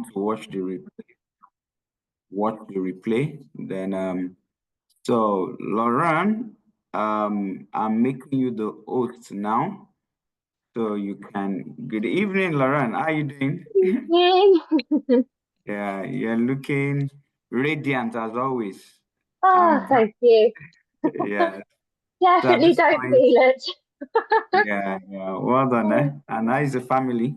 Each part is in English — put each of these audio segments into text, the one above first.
want to watch the replay, then so Lauren, I'm making you the host now, so you can. Good evening, Lauren. How are you doing? Yay. Yeah, you're looking radiant as always. Oh, I'm thank you. yeah. So at Definitely this don't point, feel it. yeah. Well done, eh? And how is the family?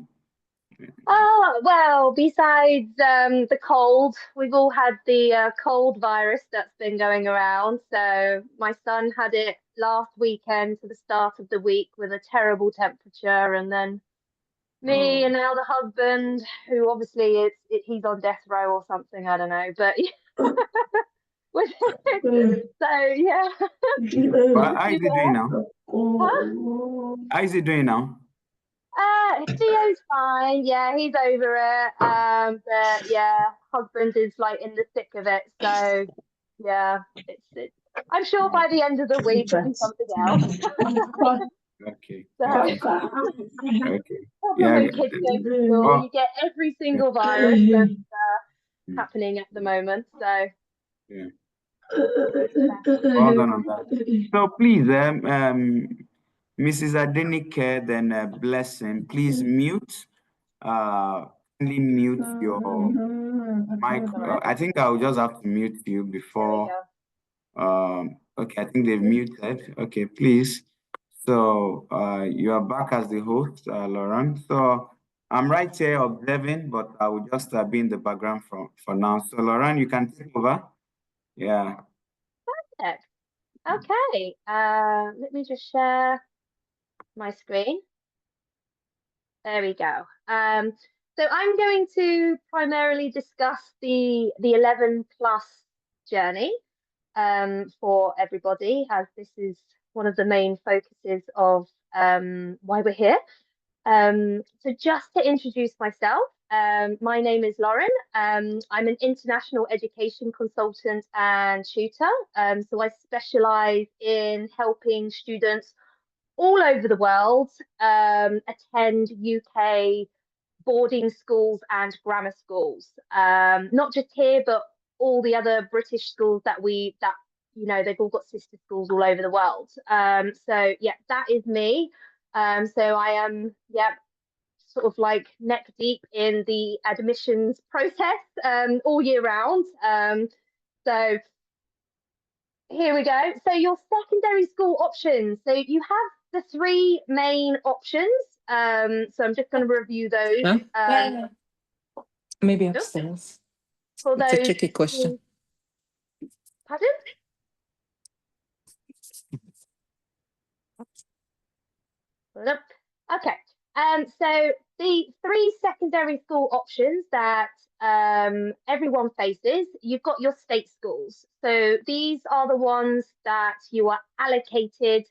Oh, well, besides the cold, we've all had the cold virus that's been going around. So my son had it last weekend to the start of the week with a terrible temperature, and then me Oh, and now the husband, who obviously he's on death row or something, I don't know, but so yeah. but how is he doing Yeah. now? Huh? How is he doing now? Theo's fine. Yeah, he's over it. But yeah, husband is like in the thick of it. So yeah, it's. I'm sure by the end of the week it'll be something else. Okay, So okay, okay. problem Yeah. with kids going to school, Well, you get every yeah, single virus that's happening at the moment. So yeah. yeah. Well done on that. So please, Mrs. Adenike, then Blessing, please mute. Kindly mute your mic. All right, I think I'll just have to mute you there we before. go. Okay, I think they've muted. Okay, please. So you are back as the host, Lauren. So I'm right here observing, but I will just be in the background for now. So Lauren, you can take over. Yeah. Perfect. Okay. Let me just share my screen. There we go. So I'm going to primarily discuss the 11 plus journey for everybody, as this is one of the main focuses of why we're here. So just to introduce myself, my name is Lauren. I'm an international education consultant and tutor. So I specialize in helping students all over the world attend UK boarding schools and grammar schools. Not just here, but all the other British schools that they've all got sister schools all over the world. So yeah, that is me. So I am sort of like neck deep in the admissions process all year round. So here we go. So your secondary school options. So you have the three main options. So I'm just going to review those. Huh? Maybe Oops, upstairs. for It's a those tricky question. pardon? Nope. Okay. So the three secondary school options that everyone faces, you've got your state schools. So these are the ones that you are allocated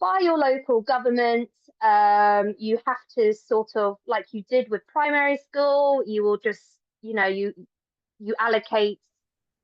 by your local government. You have to sort of, like you did with primary school, you will just, you allocate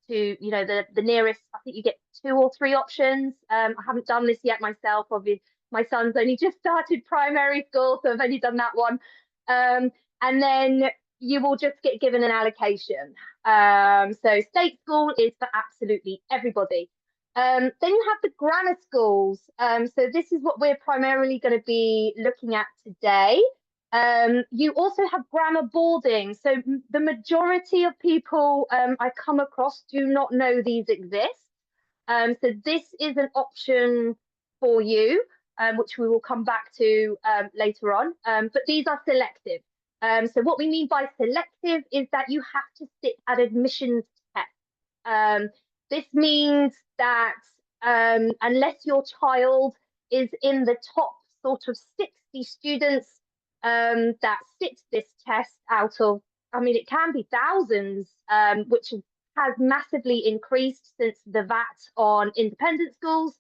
to, the nearest. I think you get two or three options. I haven't done this yet myself. Obviously, my son's only just started primary school, so I've only done that one. And then you will just get given an allocation. So state school is for absolutely everybody. Then you have the grammar schools. So this is what we're primarily going to be looking at today. You also have grammar boarding. So the majority of people I come across do not know these exist. So this is an option for you, which we will come back to later on. But these are selective. So what we mean by selective is that you have to sit at admissions tests. This means that unless your child is in the top sort of 60 students that sit this test out of, I mean, it can be thousands, which has massively increased since the VAT on independent schools.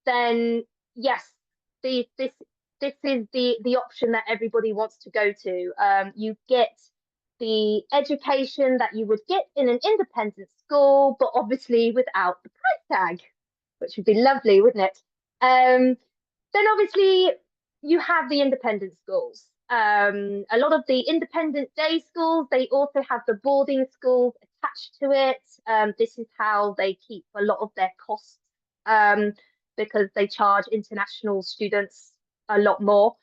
Then yes, this is the option that everybody wants to go to. You get the education that you would get in an independent school, but obviously without the price tag, which would be lovely, wouldn't it? Then obviously you have the independent schools. A lot of the independent day schools, they also have the boarding schools attached to it. This is how they keep a lot of their costs, because they charge international students a lot more.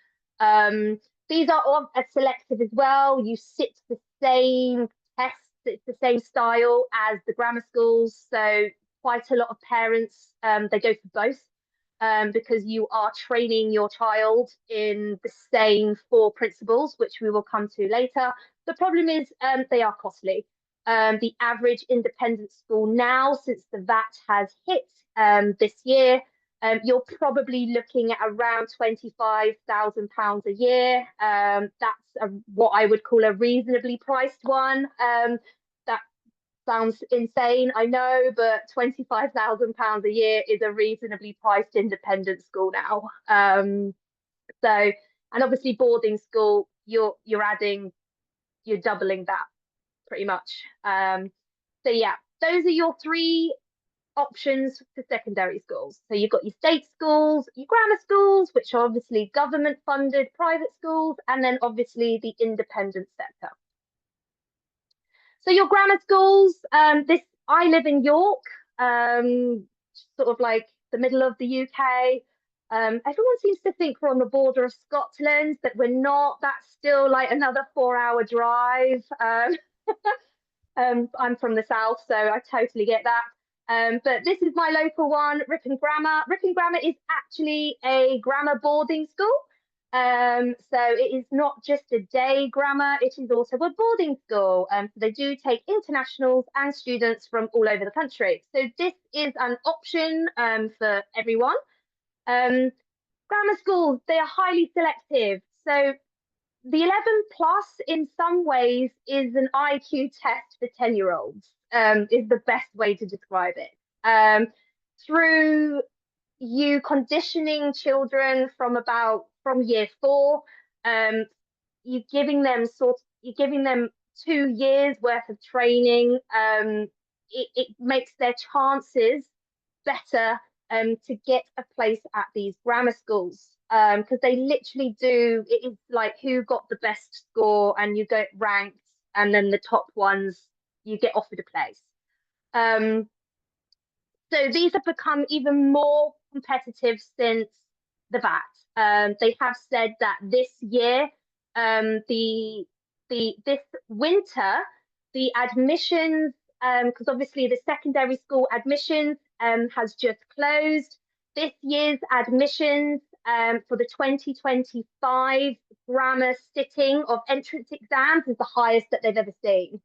These are all selective as well. You sit the same tests, it's the same style as the grammar schools. So quite a lot of parents, they go for both, because you are training your child in the same 4 principles, which we will come to later. The problem is they are costly. The average independent school now, since the VAT has hit this year, you're probably looking at around £25,000 a year. That's what I would call a reasonably priced one. That sounds insane, I know, but £25,000 a year is a reasonably priced independent school now. So, and obviously boarding school, you're doubling that pretty much. So yeah, those are your 3 options for secondary schools. So you've got your state schools, your grammar schools, which are obviously government funded private schools, and then obviously the independent sector. So your grammar schools, I live in York, sort of like the middle of the UK. Everyone seems to think we're on the border of Scotland, but we're not. That's still like another 4-hour drive. I'm from the south, so I totally get that. But this is my local one, Ripon Grammar. Ripon Grammar is actually a grammar boarding school. So it is not just a day grammar, it is also a boarding school. So they do take internationals and students from all over the country. So this is an option for everyone. Grammar schools, they are highly selective. So the 11 plus in some ways is an IQ test for 10-year-olds, is the best way to describe it. Through you conditioning children from year 4, you're giving them 2 years worth of training. It makes their chances better to get a place at these grammar schools, because they literally do, it is like who got the best score, and you get ranked, and then the top ones you get offered a place. So these have become even more competitive since the VAT. They have said that this year, this winter, the admissions, because obviously the secondary school admissions has just closed. This year's admissions for the 2025 grammar sitting of entrance exams is the highest that they've ever seen.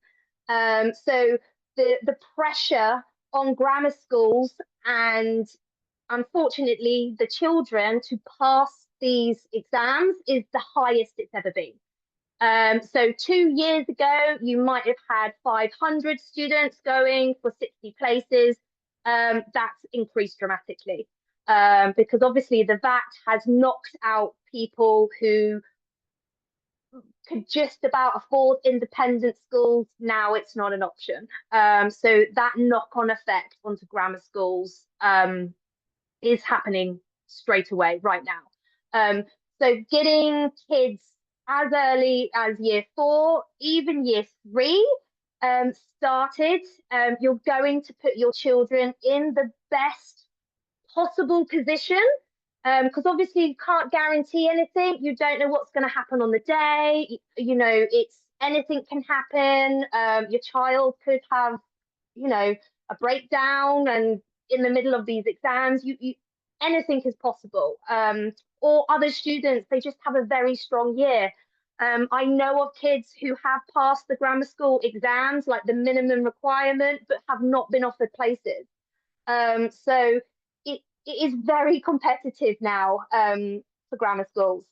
So the pressure on grammar schools and unfortunately the children to pass these exams is the highest it's ever been. So 2 years ago, you might have had 500 students going for 60 places. That's increased dramatically, because obviously the VAT has knocked out people who could just about afford independent schools. Now it's not an option. So that knock-on effect onto grammar schools is happening straight away right now. So getting kids as early as year 4, even year 3 started, you're going to put your children in the best possible position, because obviously you can't guarantee anything. You don't know what's going to happen on the day. You know, anything can happen. Your child could have, a breakdown, and in the middle of these exams, anything is possible. Or other students, they just have a very strong year. I know of kids who have passed the grammar school exams, like the minimum requirement, but have not been offered places. So it is very competitive now for grammar schools.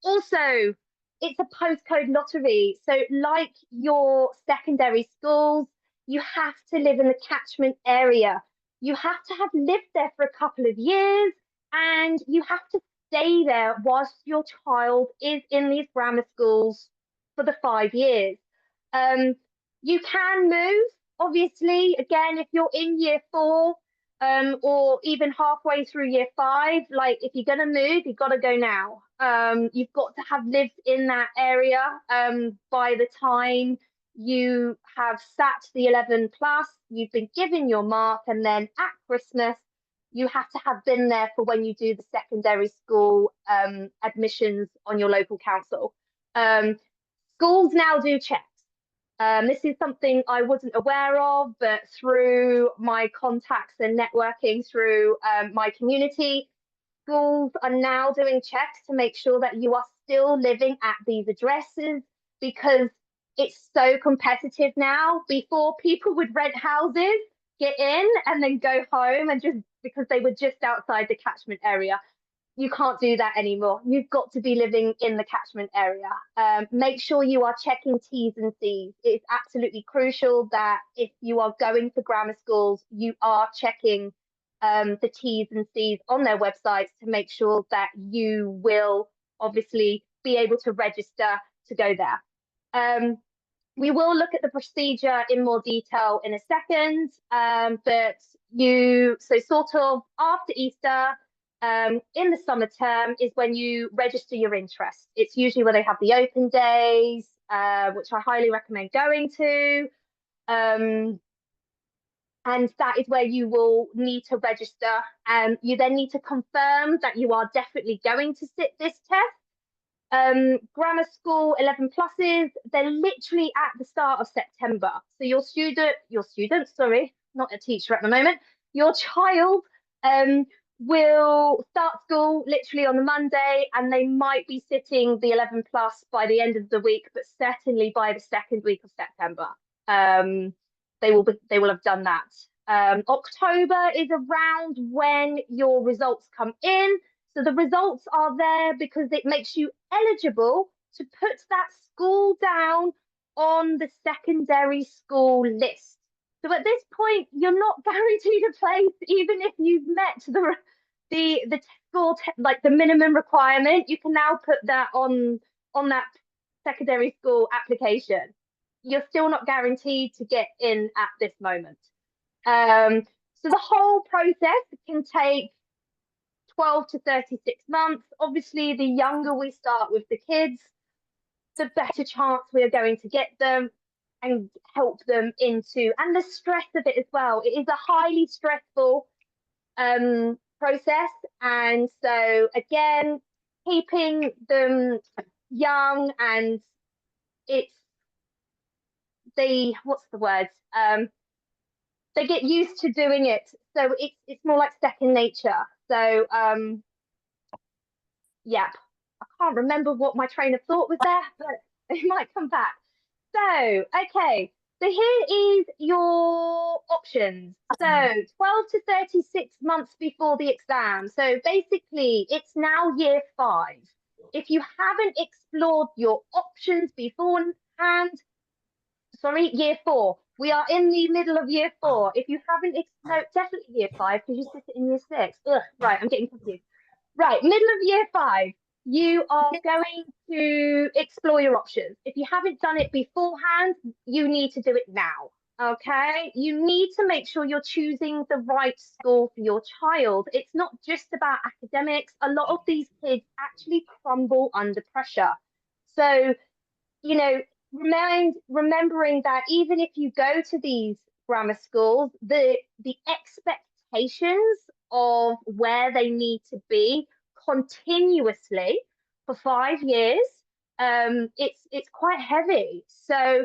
Also, it's a postcode lottery. So like your secondary schools, you have to live in the catchment area. You have to have lived there for a couple of years, and you have to stay there whilst your child is in these grammar schools for the 5 years. You can move, obviously, again, if you're in year 4, or even halfway through year 5, like if you're going to move, you've got to go now. You've got to have lived in that area by the time you have sat the 11 plus, you've been given your mark, and then at Christmas, you have to have been there for when you do the secondary school admissions on your local council. Schools now do checks. This is something I wasn't aware of, but through my contacts and networking through my community, schools are now doing checks to make sure that you are still living at these addresses, because it's so competitive now. Before, people would rent houses, get in, and then go home, and just because they were just outside the catchment area. You can't do that anymore. You've got to be living in the catchment area. Make sure you are checking T's and C's. It's absolutely crucial that if you are going to grammar schools, you are checking the T's and C's on their websites to make sure that you will obviously be able to register to go there. We will look at the procedure in more detail in a second, but so sort of after Easter, in the summer term is when you register your interest. It's usually where they have the open days, which I highly recommend going to. And that is where you will need to register. You then need to confirm that you are definitely going to sit this test. Grammar school 11 pluses, they're literally at the start of September. So your student, sorry, not a teacher at the moment, your child will start school literally on the Monday, and they might be sitting the 11 plus by the end of the week, but certainly by the second week of September. They will have done that. October is around when your results come in. So the results are there because it makes you eligible to put that school down on the secondary school list. So at this point, you're not guaranteed a place, even if you've met the school like the minimum requirement. You can now put that on that secondary school application. You're still not guaranteed to get in at this moment. So the whole process can take 12 to 36 months. Obviously, the younger we start with the kids, the better chance we are going to get them and help them into, and the stress of it as well. It is a highly stressful process. And so again, keeping them young, and what's the word? They get used to doing it. So it's more like second nature. So yeah, I can't remember what my train of thought was there, but it might come back. So, okay, so here is your options. So 12 to 36 months before the exam. So basically, it's now year 5. If you haven't explored your options beforehand, sorry, year 4. We are in the middle of year 4. If you haven't, no, definitely year 5, because you sit it in year 6. Ugh, right, I'm getting confused. Right, middle of year 5, you are going to explore your options. If you haven't done it beforehand, you need to do it now. Okay, you need to make sure you're choosing the right school for your child. It's not just about academics. A lot of these kids actually crumble under pressure. So, you know, remembering that even if you go to these grammar schools, the expectations of where they need to be continuously for 5 years, it's quite heavy. So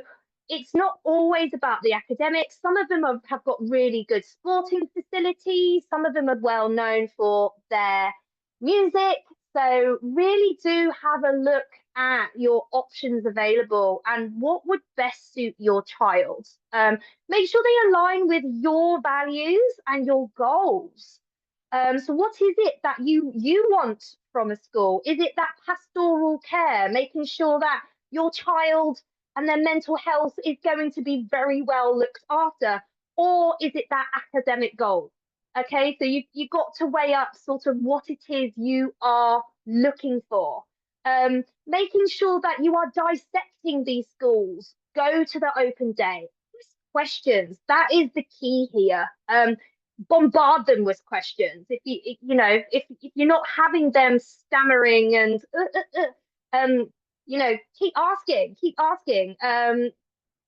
it's not always about the academics. Some of them have got really good sporting facilities. Some of them are well known for their music. So really do have a look at your options available and what would best suit your child. Make sure they align with your values and your goals. So what is it that you want from a school? Is it that pastoral care, making sure that your child and their mental health is going to be very well looked after? Or is it that academic goal? Okay, so you've got to weigh up sort of what it is you are looking for. Making sure that you are dissecting these schools. Go to the open day. Ask questions. That is the key here. bombard them with questions. If if you're not having them stammering and keep asking.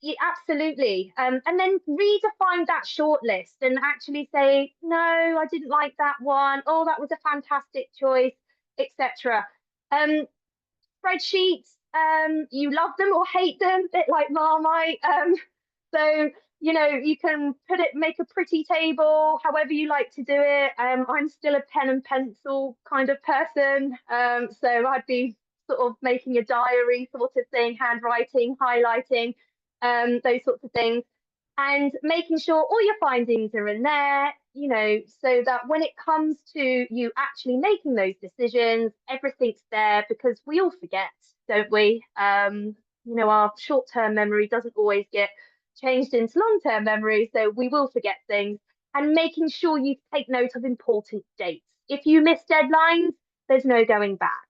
Yeah, absolutely. And then redefine that shortlist and actually say, no, I didn't like that one. Oh, that was a fantastic choice, etc. Spreadsheets, you love them or hate them, a bit like Marmite. So you can make a pretty table, however you like to do it. I'm still a pen and pencil kind of person, so I'd be sort of making a diary sort of thing, handwriting, highlighting, those sorts of things, and making sure all your findings are in there, so that when it comes to you actually making those decisions, everything's there, because we all forget, don't we? Our short-term memory doesn't always get changed into long-term memory, so we will forget things. And making sure you take note of important dates. If you miss deadlines, there's no going back.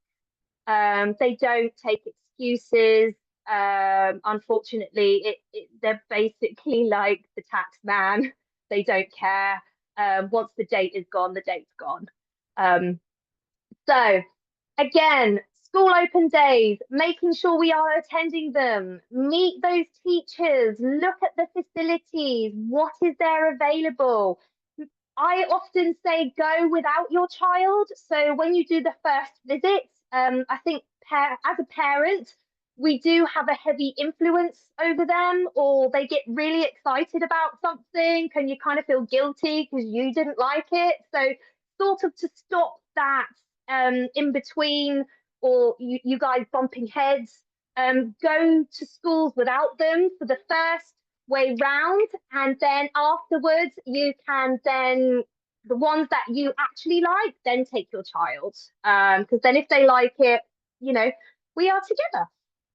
They don't take excuses. Unfortunately, they're basically like the tax man. They don't care. Once the date is gone, the date's gone. So again, school open days, making sure we are attending them, meet those teachers, look at the facilities, what is there available. I often say go without your child. So when you do the first visit, I think as a parent, we do have a heavy influence over them, or they get really excited about something and you kind of feel guilty because you didn't like it. So sort of to stop that in between, or you guys bumping heads, go to schools without them for the first way round, and then afterwards you can then, the ones that you actually like, then take your child, because then if they like it, we are together.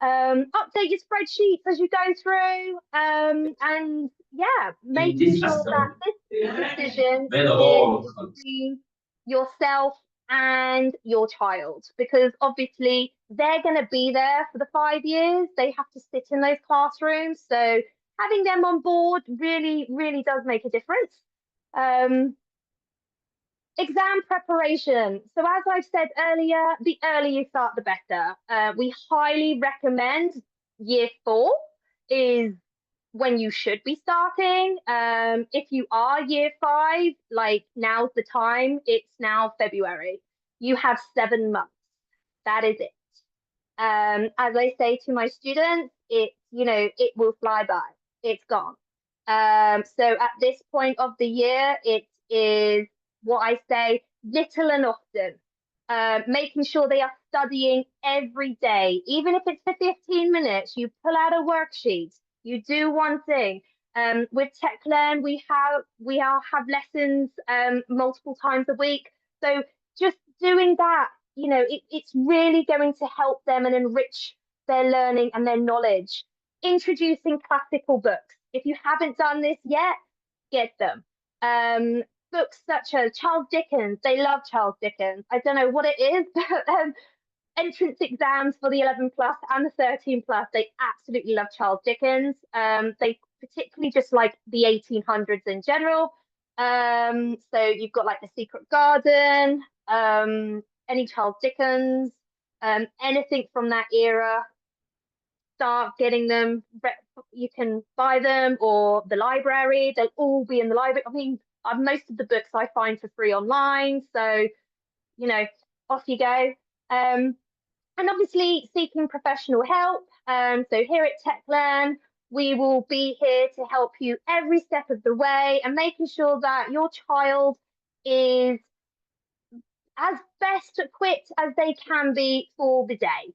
Update your spreadsheets as you go through, and yeah, making sure that this decision is between yourself and your child, because obviously they're going to be there for the 5 years. They have to sit in those classrooms, so having them on board really, really does make a difference. Exam preparation. So as I've said earlier, the earlier you start, the better. We highly recommend year 4 is when you should be starting. If you are year 5, like now's the time. It's now February. You have 7 months. That is it. As I say to my students, it will fly by. It's gone. So at this point of the year, it is what I say, little and often. Making sure they are studying every day, even if it's for 15 minutes. You pull out a worksheet, you do one thing. With TechLearn, we have lessons multiple times a week. So just doing that, it's really going to help them and enrich their learning and their knowledge. Introducing classical books. If you haven't done this yet, get them. Books such as Charles Dickens. They love Charles Dickens. I don't know what it is, but entrance exams for the 11 plus and the 13 plus, they absolutely love Charles Dickens. They particularly just like the 1800s in general. So you've got like The Secret Garden, any Charles Dickens, anything from that era. Start getting them. You can buy them, or the library. They'll all be in the library. I mean, most of the books I find for free online. So, off you go. And obviously seeking professional help. So here at TechLearn, we will be here to help you every step of the way, and making sure that your child is as best equipped as they can be for the day.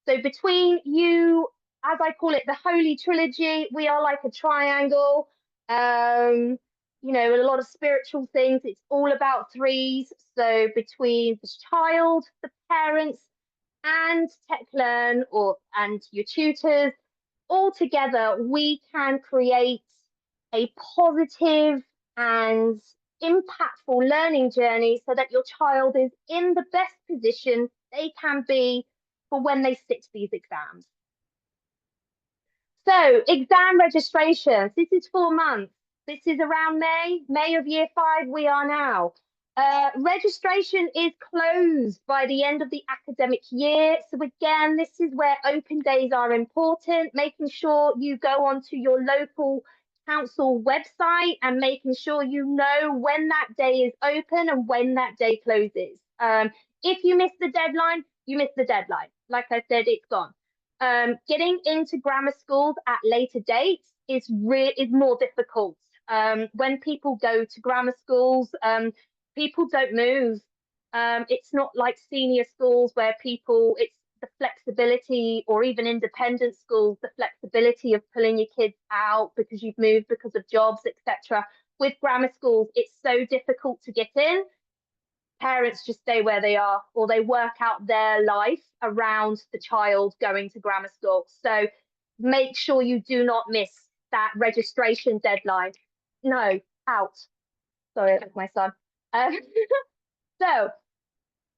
So between you, as I call it, the Holy Trilogy, we are like a triangle. A lot of spiritual things, it's all about threes. So between the child, the parents, and TechLearn and your tutors, all together, we can create a positive and impactful learning journey so that your child is in the best position they can be for when they sit these exams. So exam registrations, this is 4 months. This is around May of year 5 we are now. Registration is closed by the end of the academic year. So again, this is where open days are important, making sure you go onto your local council website and making sure you know when that day is open and when that day closes. If you miss the deadline, you miss the deadline. Like I said, it's gone. Getting into grammar schools at later dates is more difficult. When people go to grammar schools, people don't move. It's not like senior schools where it's the flexibility, or even independent schools, the flexibility of pulling your kids out because you've moved because of jobs, etc. With grammar schools, it's so difficult to get in. Parents just stay where they are, or they work out their life around the child going to grammar school. So make sure you do not miss that registration deadline. No, out. Sorry, that's my son. So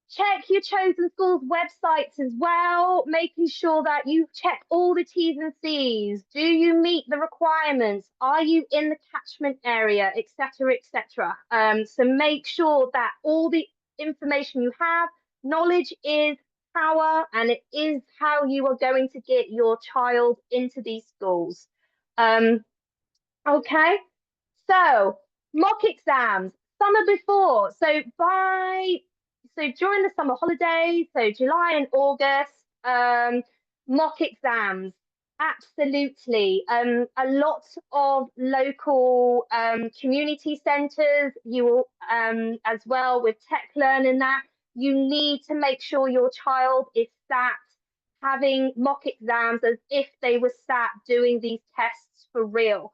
check your chosen school's websites as well, making sure that you check all the T's and C's. Do you meet the requirements? Are you in the catchment area, etc., etc.? So make sure that all the information you have, knowledge is power, and it is how you are going to get your child into these schools. Okay, so mock exams, summer before. So during the summer holidays, so July and August, mock exams, absolutely. A lot of local community centres, you will as well with Tech Learn and that, you need to make sure your child is sat having mock exams as if they were sat doing these tests for real.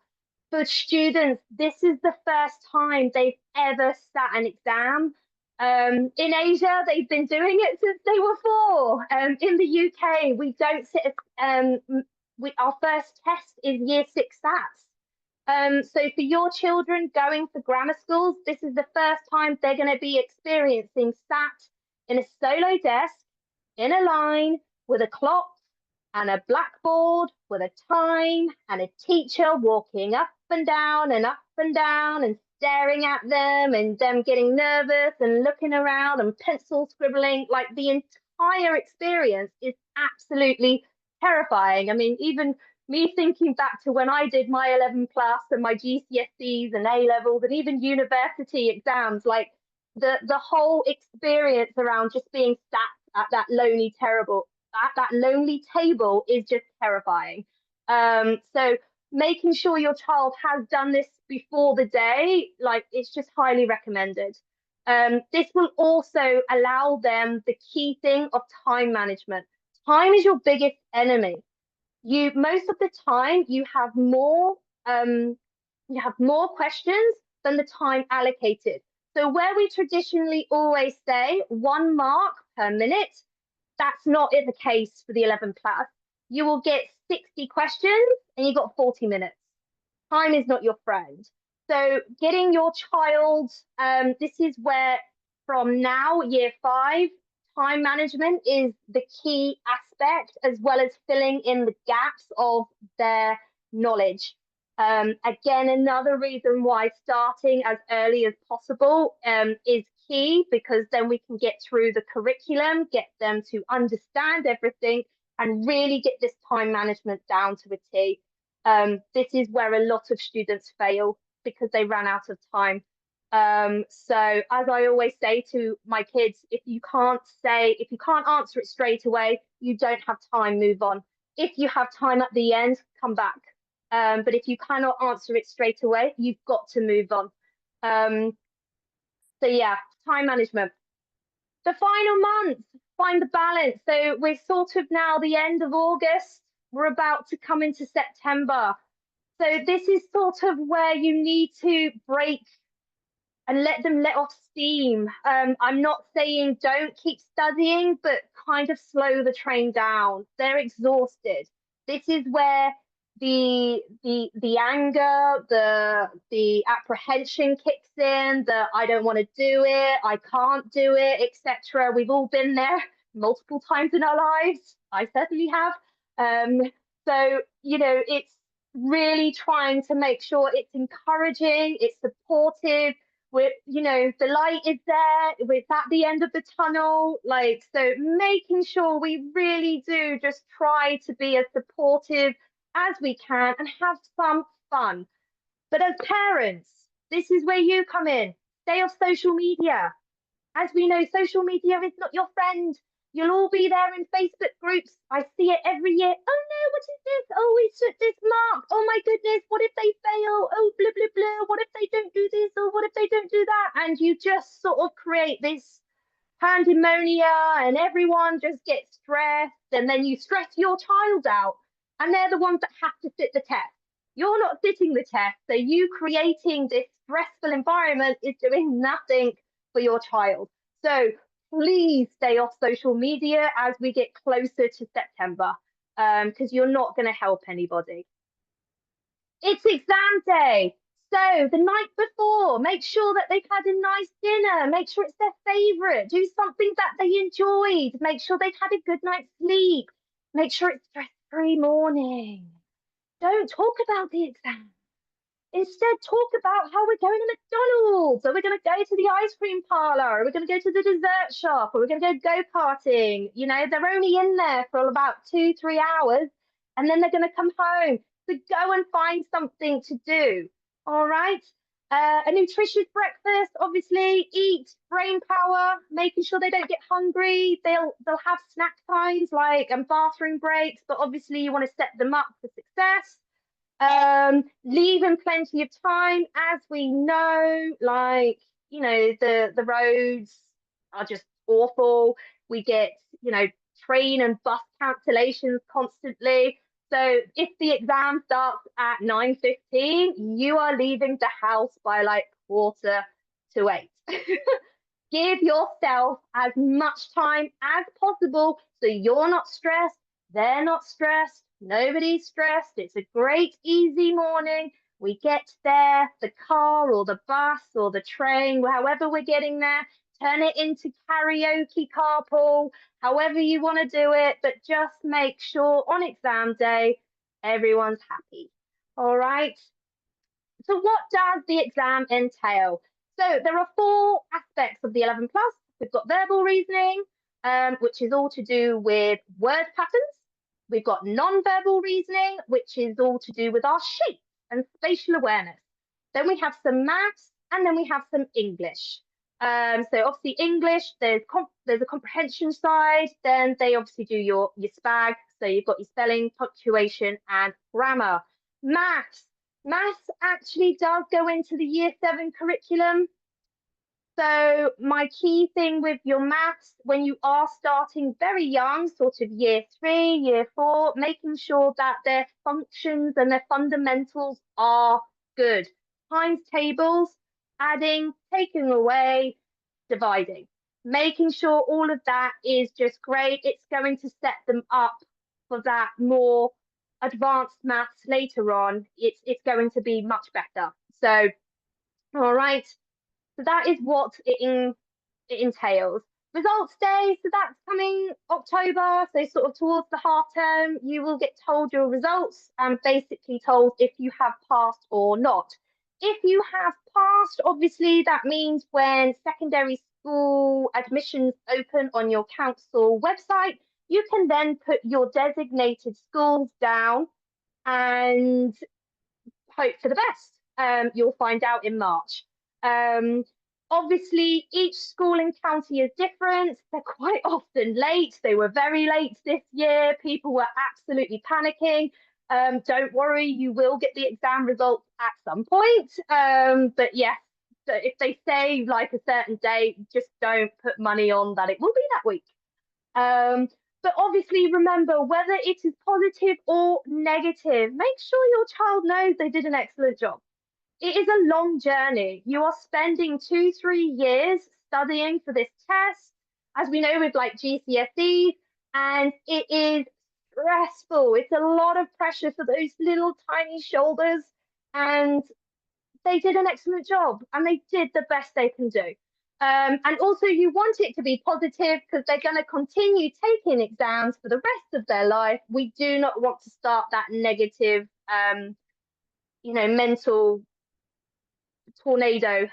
For students, this is the first time they've ever sat an exam. In Asia, they've been doing it since they were 4. In the UK, we don't sit. Our first test is year 6 SATs. So for your children going for grammar schools, this is the first time they're going to be experiencing sat in a solo desk, in a line, with a clock and a blackboard with a time, and a teacher walking up and down and up and down and staring at them, and them getting nervous and looking around and pencil scribbling. Like, the entire experience is absolutely terrifying. I mean, even me thinking back to when I did my 11 plus and my GCSEs and A levels and even university exams, like the whole experience around just being sat at that lonely table is just terrifying. So making sure your child has done this before the day, like, it's just highly recommended. This will also allow them the key thing of time management. Time is your biggest enemy. Most of the time you have more questions than the time allocated. So where we traditionally always say 1 mark per minute, that's not the case for the 11 plus. You will get 60 questions and you've got 40 minutes. Time is not your friend. So getting your child, this is where from now, year 5, time management is the key aspect, as well as filling in the gaps of their knowledge. Again, another reason why starting as early as possible is key, because then we can get through the curriculum, get them to understand everything, and really get this time management down to a T. This is where a lot of students fail because they ran out of time. So as I always say to my kids, if you can't answer it straight away, you don't have time, move on. If you have time at the end, come back. But if you cannot answer it straight away, you've got to move on. So yeah, time management. The final month, find the balance. So we're sort of now the end of August. We're about to come into September. So this is sort of where you need to break and let them let off steam. I'm not saying don't keep studying, but kind of slow the train down. They're exhausted. This is where the anger, the apprehension kicks in, the I don't want to do it, I can't do it, etc. We've all been there multiple times in our lives. I certainly have. So, you know, really trying to make sure it's encouraging, it's supportive. The light is there, it's at the end of the tunnel. Like, so making sure we really do just try to be as supportive as we can and have some fun. But as parents, this is where you come in. Stay off social media. As we know, social media is not your friend. You'll all be there in Facebook groups. I see it every year. Oh no, what is this? Oh, we took this mark. Oh my goodness, what if they fail? Oh, blah, blah, blah. What if they don't do this? Or what if they don't do that? And you just sort of create this pandemonium and everyone just gets stressed. And then you stress your child out. And they're the ones that have to sit the test. You're not sitting the test. So you creating this stressful environment is doing nothing for your child. So please stay off social media as we get closer to September, because you're not going to help anybody. It's exam day. So the night before, make sure that they've had a nice dinner. Make sure it's their favourite. Do something that they enjoyed. Make sure they've had a good night's sleep. Make sure it's stress-free morning. Don't talk about the exam. Instead, talk about how we're going to McDonald's, or we're going to go to the ice cream parlor, or we're going to go to the dessert shop, or we're going to go go-karting. They're only in there for about 2-3 hours, and then they're going to come home. So go and find something to do. All right. A nutritious breakfast, obviously. Eat, brain power, making sure they don't get hungry. They'll have snack times and bathroom breaks, but obviously you want to set them up for success. Leaving plenty of time. As we know, the roads are just awful. We get train and bus cancellations constantly. So if the exam starts at 9:15, you are leaving the house by 7:45. Give yourself as much time as possible so you're not stressed, they're not stressed, nobody's stressed. It's a great, easy morning. We get there, the car or the bus or the train, however we're getting there, turn it into karaoke carpool, however you want to do it, but just make sure on exam day, everyone's happy. All right. So what does the exam entail? So there are 4 aspects of the 11 plus. We've got verbal reasoning, which is all to do with word patterns. We've got non-verbal reasoning, which is all to do with our shape and spatial awareness. Then we have some maths, and then we have some English. So obviously English, there's a comprehension side. Then they obviously do your SPAG. So you've got your spelling, punctuation, and grammar. Maths actually does go into the year 7 curriculum. So my key thing with your maths, when you are starting very young, sort of year 3, year 4, making sure that their functions and their fundamentals are good. Times tables, adding, taking away, dividing. Making sure all of that is just great. It's going to set them up for that more advanced maths later on. It's going to be much better. So, all right. So that is what it entails. Results day, so that's coming October, so sort of towards the half term, you will get told your results and basically told if you have passed or not. If you have passed, obviously that means when secondary school admissions open on your council website, you can then put your designated schools down and hope for the best. You'll find out in March. Obviously, each school and county is different. They're quite often late. They were very late this year. People were absolutely panicking. Don't worry, you will get the exam results at some point. But yes, so if they say a certain date, just don't put money on that it will be that week. But obviously, remember, whether it is positive or negative, make sure your child knows they did an excellent job. It is a long journey. You are spending 2-3 years studying for this test, as we know with GCSEs, and it is stressful. It's a lot of pressure for those little tiny shoulders, and they did an excellent job and they did the best they can do. And also you want it to be positive because they're going to continue taking exams for the rest of their life. We do not want to start that negative mental tornado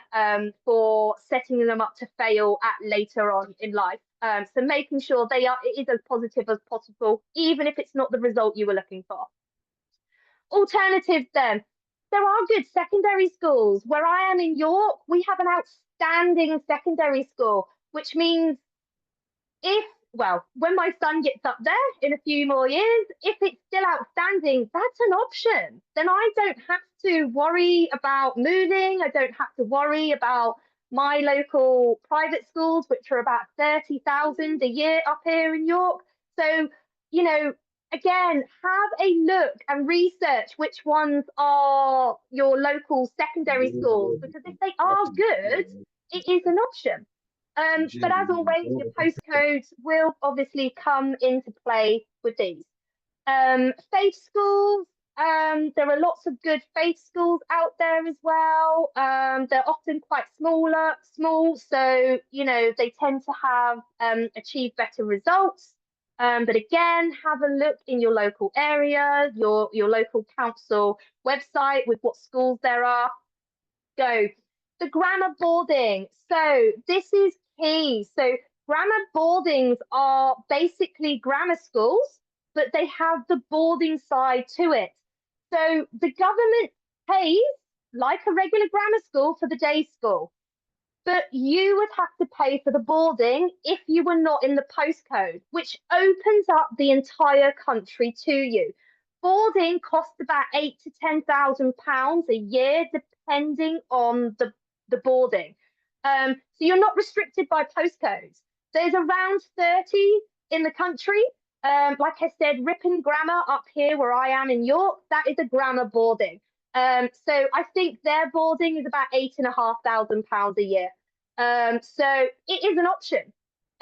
for setting them up to fail at later on in life. So making sure it is as positive as possible, even if it's not the result you were looking for. Alternatives then. There are good secondary schools. Where I am in York, we have an outstanding secondary school, which means when my son gets up there in a few more years, if it's still outstanding, that's an option. Then I don't have to worry about moving. I don't have to worry about my local private schools, which are about 30,000 a year up here in York. So, again, have a look and research which ones are your local secondary schools, because if they are good, it is an option. But as always, your postcodes will obviously come into play with these. Faith schools, there are lots of good faith schools out there as well. They're often quite small, so they tend to have achieved better results. But again, have a look in your local area, your local council website with what schools there are. Go. The grammar boarding. So this is key. So grammar boardings are basically grammar schools, but they have the boarding side to it. So the government pays like a regular grammar school for the day school, but you would have to pay for the boarding if you were not in the postcode, which opens up the entire country to you. Boarding costs about £8,000 to £10,000 a year, depending on the boarding. So you're not restricted by postcodes. There's around 30 in the country. Like I said, Ripon Grammar up here where I am in York, that is a grammar boarding. So I think their boarding is about £8,500 a year. So it is an option.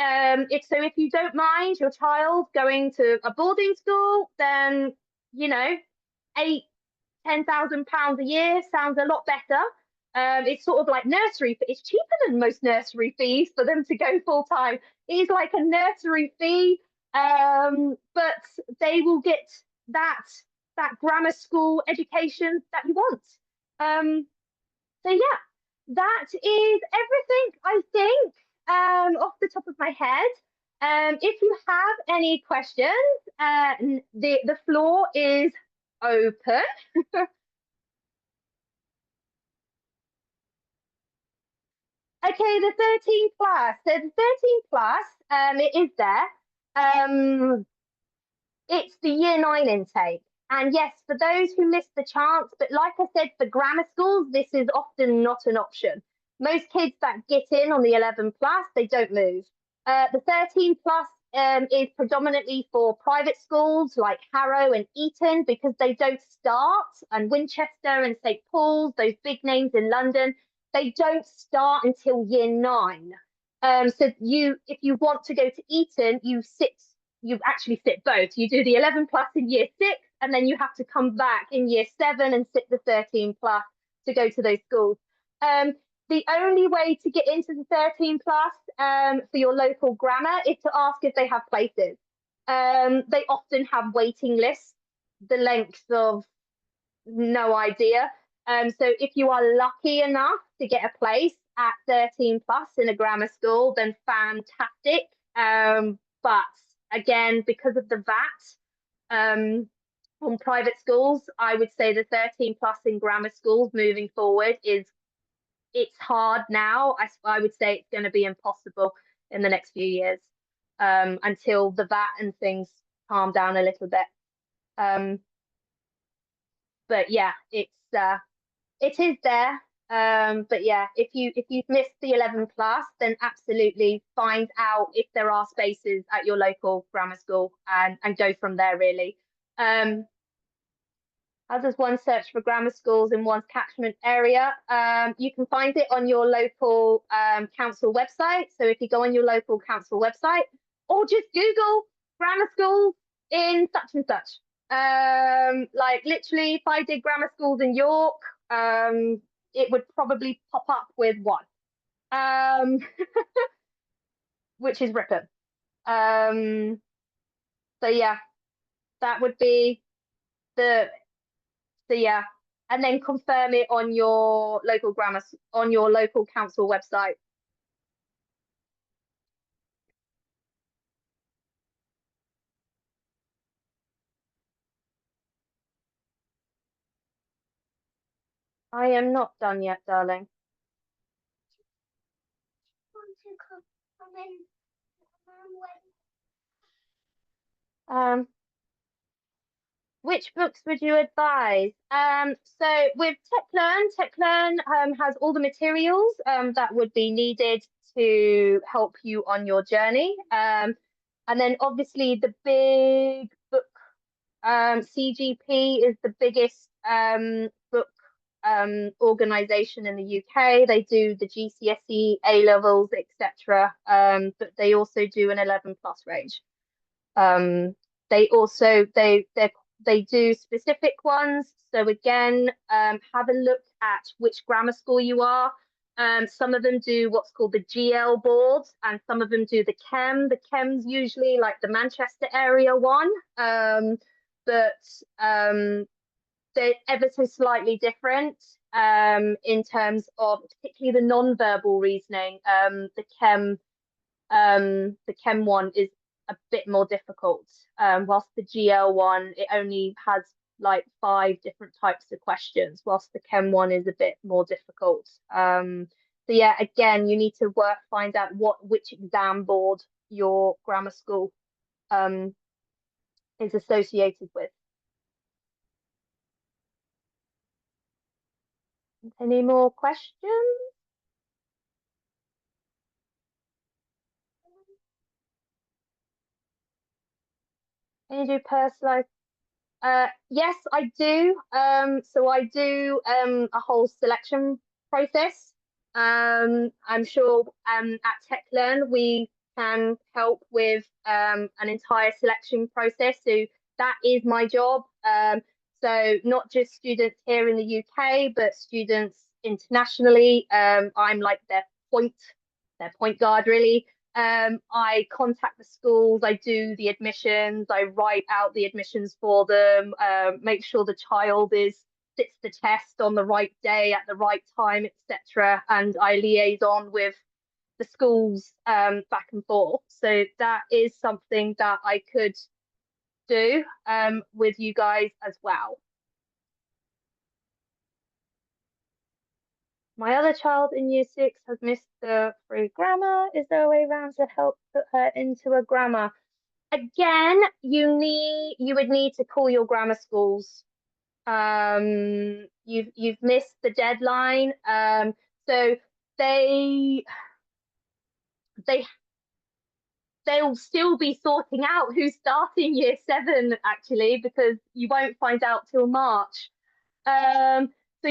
If you don't mind your child going to a boarding school, then £8,000-10,000 a year sounds a lot better. It's sort of like nursery, but it's cheaper than most nursery fees for them to go full time. It's like a nursery fee, but they will get that grammar school education that you want. So yeah, that is everything, I think, off the top of my head. If you have any questions, the floor is open. Okay, the 13 plus. So the 13 plus, it is there. It's the year 9 intake. And yes, for those who missed the chance, but like I said, for grammar schools, this is often not an option. Most kids that get in on the 11 plus, they don't move. The 13 plus is predominantly for private schools like Harrow and Eton, because they don't start, and Winchester and St Paul's, those big names in London, they don't start until year 9. So if you want to go to Eton, you actually sit both. You do the 11 plus in year 6, and then you have to come back in year 7 and sit the 13 plus to go to those schools. The only way to get into the 13 plus for your local grammar is to ask if they have places. They often have waiting lists, the length of no idea. So if you are lucky enough to get a place at 13 plus in a grammar school, then fantastic. But again, because of the VAT on private schools, I would say the 13 plus in grammar schools moving forward it's hard now. I would say it's going to be impossible in the next few years until the VAT and things calm down a little bit. But yeah, it is there. But yeah, if you've missed the 11 plus, then absolutely find out if there are spaces at your local grammar school and go from there, really. How does one search for grammar schools in one's catchment area? You can find it on your local council website. So if you go on your local council website, or just Google grammar schools in such and such. Like literally, if I did grammar schools in York, it would probably pop up with one, which is Ripon. So yeah, that would be So yeah, and then confirm it on your local on your local council website. I am not done yet, darling. Which books would you advise? So with TechLearn has all the materials that would be needed to help you on your journey. And then obviously the big book, CGP is the biggest book organization in the UK. They do the GCSE, A levels, etc. But they also do an 11 plus range. They also they do specific ones. So again, have a look at which grammar school you are. Some of them do what's called the GL board, and some of them do the Chem. The Chem's usually like the Manchester area one, but they're ever so slightly different in terms of particularly the non-verbal reasoning. The Chem one is a bit more difficult, whilst the GL one, it only has like 5 different types of questions, whilst the Chem one is a bit more difficult. So yeah, again, you need to find out which exam board your grammar school is associated with. Any more questions? Can you do personalized? Yes, I do. So I do a whole selection process. I'm sure at TechLearn we can help with an entire selection process. So that is my job. So not just students here in the UK, but students internationally. I'm like their point guard really. I contact the schools, I do the admissions, I write out the admissions for them, make sure the child sits the test on the right day at the right time, etc. And I liaison with the schools back and forth. So that is something that I could do with you guys as well. My other child in year 6 has missed the free grammar. Is there a way around to help put her into a grammar? Again, you would need to call your grammar schools. You've missed the deadline. So they they'll still be sorting out who's starting year 7 actually, because you won't find out till March. So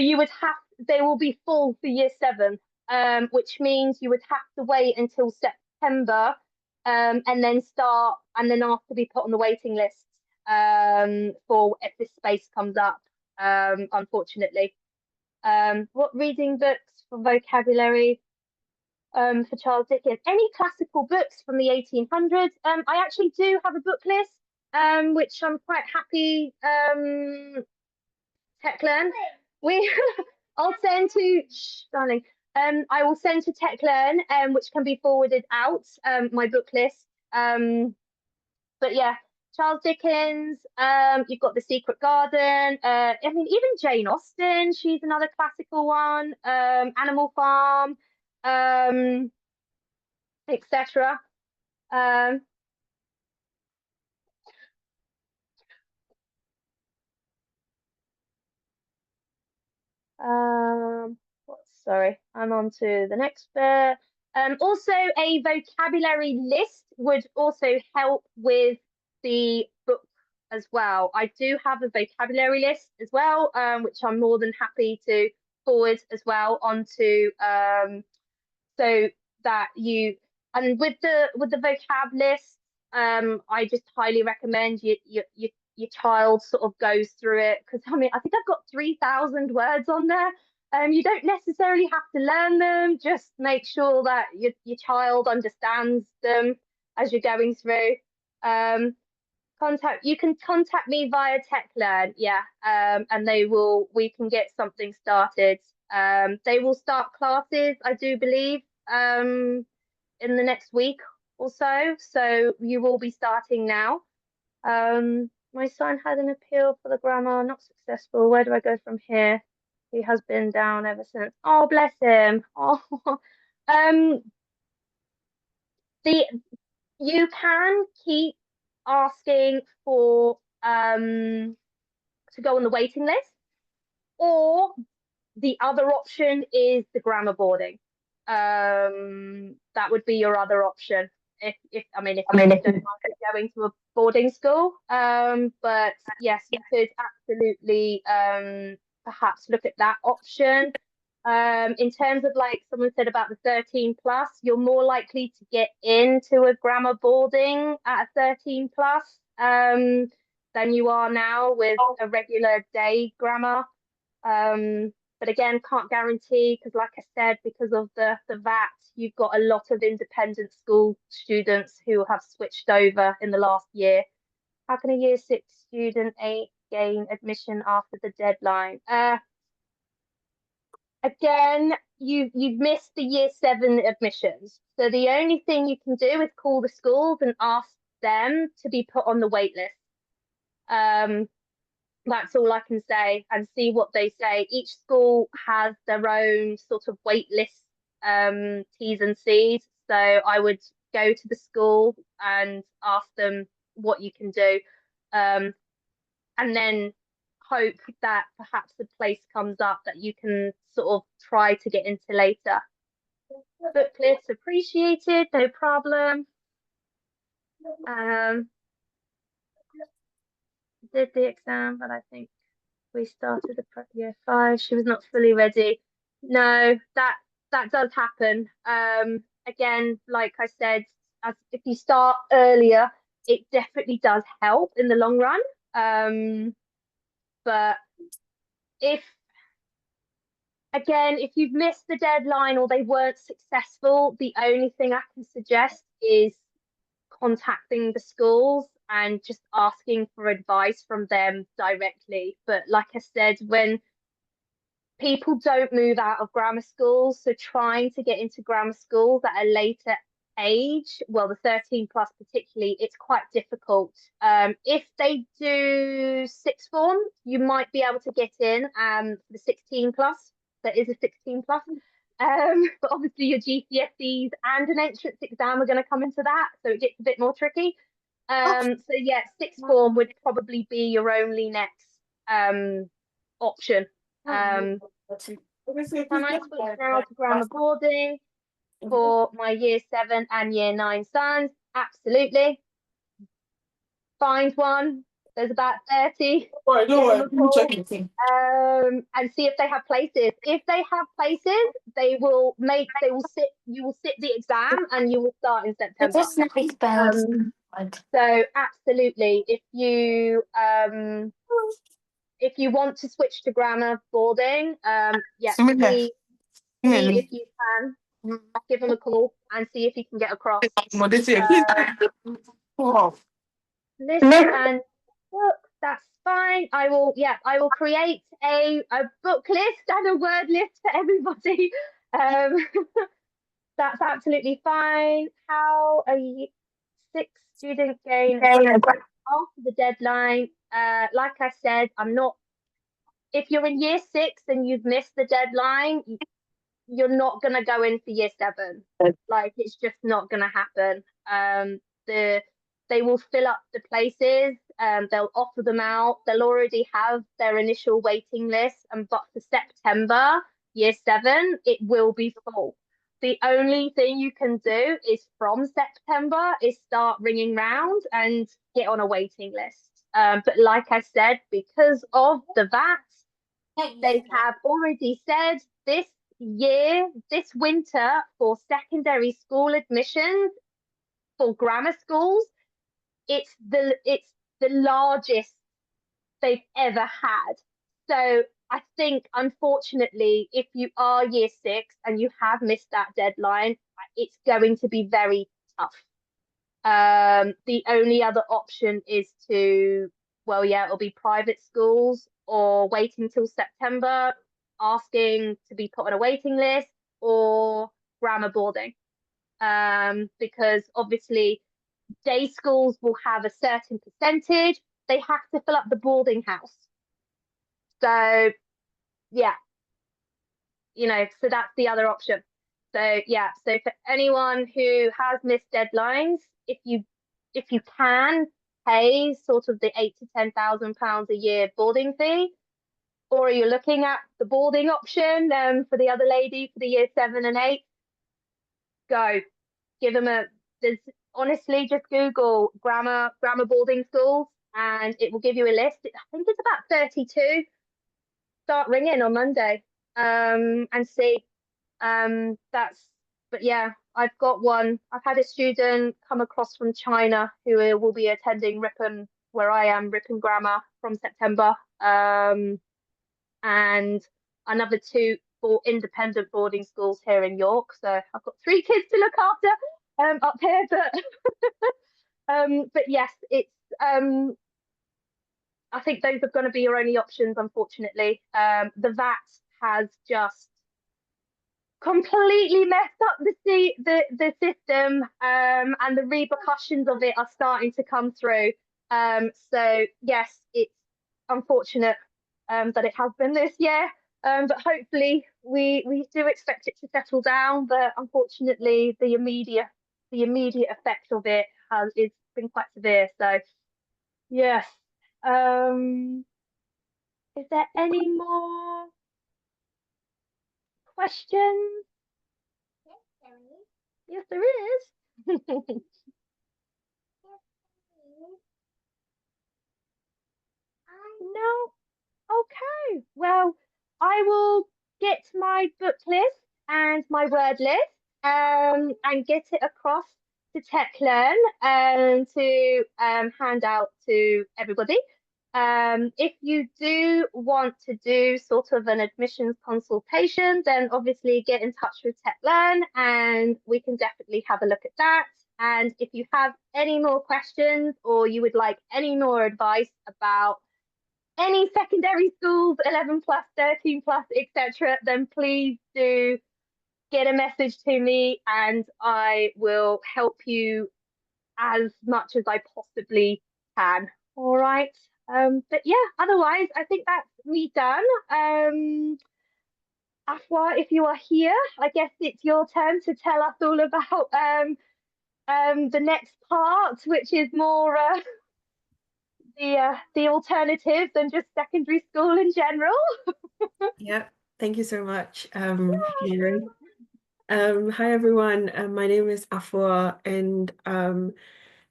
they will be full for year 7, which means you would have to wait until September, and then have to be put on the waiting list for if this space comes up, unfortunately. What reading books for vocabulary for Charles Dickens? Any classical books from the 1800s? I actually do have a book list, which I'm quite happy TechLearn. I'll send to darling. I will send to TechLearn, which can be forwarded out. My book list. But yeah, Charles Dickens. You've got The Secret Garden. I mean, even Jane Austen. She's another classical one. Animal Farm. Etc. Sorry, I'm on to the next bit. Also, a vocabulary list would also help with the book as well. I do have a vocabulary list as well, which I'm more than happy to forward as well onto so that you and with the vocab list, I just highly recommend your child sort of goes through it, because I mean I think I've got 3,000 words on there. You don't necessarily have to learn them, just make sure that your child understands them as you're going through. You can contact me via TechLearn, yeah, and we can get something started. They will start classes, I do believe, in the next week or so. So you will be starting now. My son had an appeal for the grammar, not successful. Where do I go from here? He has been down ever since. Oh, bless him. Oh, um, the you can keep asking for to go on the waiting list, or the other option is the grammar boarding. That would be your other option if I mean if you don't mind going to a boarding school. But yes, you could absolutely perhaps look at that option. In terms of, like someone said about the 13 plus, you're more likely to get into a grammar boarding at a 13 plus than you are now with a regular day grammar. But again, can't guarantee because, like I said, because of the VAT, you've got a lot of independent school students who have switched over in the last year. How can a year six student gain admission after the deadline? Again, you've missed the year seven admissions. So the only thing you can do is call the schools and ask them to be put on the wait list. That's all I can say, and see what they say. Each school has their own sort of wait list T's and C's. So I would go to the school and ask them what you can do. And then hope that perhaps the place comes up that you can sort of try to get into later. Booklets appreciated, no problem. Did the exam, but I think we started the year five. She was not fully ready. No, that does happen. Again, like I said, if you start earlier, it definitely does help in the long run. But if you've missed the deadline or they weren't successful, the only thing I can suggest is contacting the schools and just asking for advice from them directly. But like I said, when people don't move out of grammar schools, so trying to get into grammar schools at a later age, well, the 13 plus particularly, it's quite difficult. If they do sixth form, you might be able to get in for the 16 plus. There is a 16 plus. But obviously your GCSEs and an entrance exam are going to come into that, so it gets a bit more tricky. So yeah, sixth form would probably be your only next option. Can I switch now to grammar boarding for my year 7 and year 9 sons? Absolutely. Find one. There's about 30. And see if they have places. If they have places, you will sit the exam and you will start in September. So absolutely, if you want to switch to grammar boarding, see if you can. Give them a call and see if you can get across. Listen and book, that's fine. I will create a book list and a word list for everybody. That's absolutely fine. How a six student gain after the deadline? Like I said, if you're in year 6 and you've missed the deadline, you're not going to go in for year 7. Like, it's just not going to happen. They will fill up the places, they'll offer them out, they'll already have their initial waiting list, but for September, year 7, it will be full. The only thing you can do is from September is start ringing round and get on a waiting list. But like I said, because of the VAT, they have already said this winter, for secondary school admissions for grammar schools, it's the largest they've ever had. So I think, unfortunately, if you are year 6 and you have missed that deadline, it's going to be very tough. The only other option is to, well, yeah, it'll be private schools or waiting till September, asking to be put on a waiting list, or grammar boarding. Because obviously day schools will have a certain percentage. They have to fill up the boarding house. So yeah, so that's the other option. So yeah, so for anyone who has missed deadlines, if you can pay sort of the £8,000 to £10,000 a year boarding fee, or are you looking at the boarding option for the other lady for the year 7 and 8, go give them there's honestly, just Google grammar boarding schools and it will give you a list. I think it's about 32. Start ringing on Monday and see. But yeah, I've got one. I've had a student come across from China who will be attending Ripon, where I am, Ripon Grammar, from September. And another 2 for independent boarding schools here in York. So I've got 3 kids to look after up here, but yes, it's I think those are going to be your only options, unfortunately. The VAT has just completely messed up the system, and the repercussions of it are starting to come through. So yes, it's unfortunate that it has been this year, but hopefully we do expect it to settle down. But unfortunately, the immediate effect of it has is been quite severe. So yes. Is there any more questions? Yes, there is. No. Okay. Well, I will get my book list and my word list and get it across to TechLearn and to hand out to everybody. If you do want to do sort of an admissions consultation, then obviously get in touch with TechLearn and we can definitely have a look at that. And if you have any more questions or you would like any more advice about any secondary schools, 11 plus, 13 plus, etc., then please do get a message to me and I will help you as much as I possibly can. All right. But yeah, otherwise, I think that's me done. Afua, if you are here, I guess it's your turn to tell us all about the next part, which is more the alternative than just secondary school in general. Yeah, thank you so much, Mary. Hi everyone. My name is Afua, and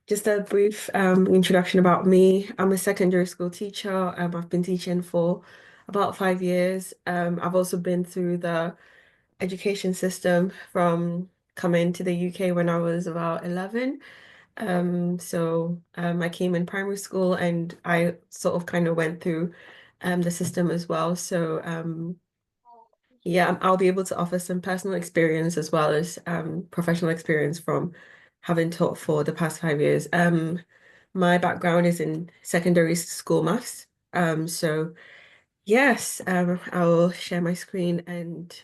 just a brief introduction about me. I'm a secondary school teacher. I've been teaching for about 5 years. I've also been through the education system from coming to the UK when I was about 11. I came in primary school and I sort of kind of went through the system as well. So yeah, I'll be able to offer some personal experience as well as professional experience from having taught for the past 5 years. My background is in secondary school maths. So yes, I will share my screen and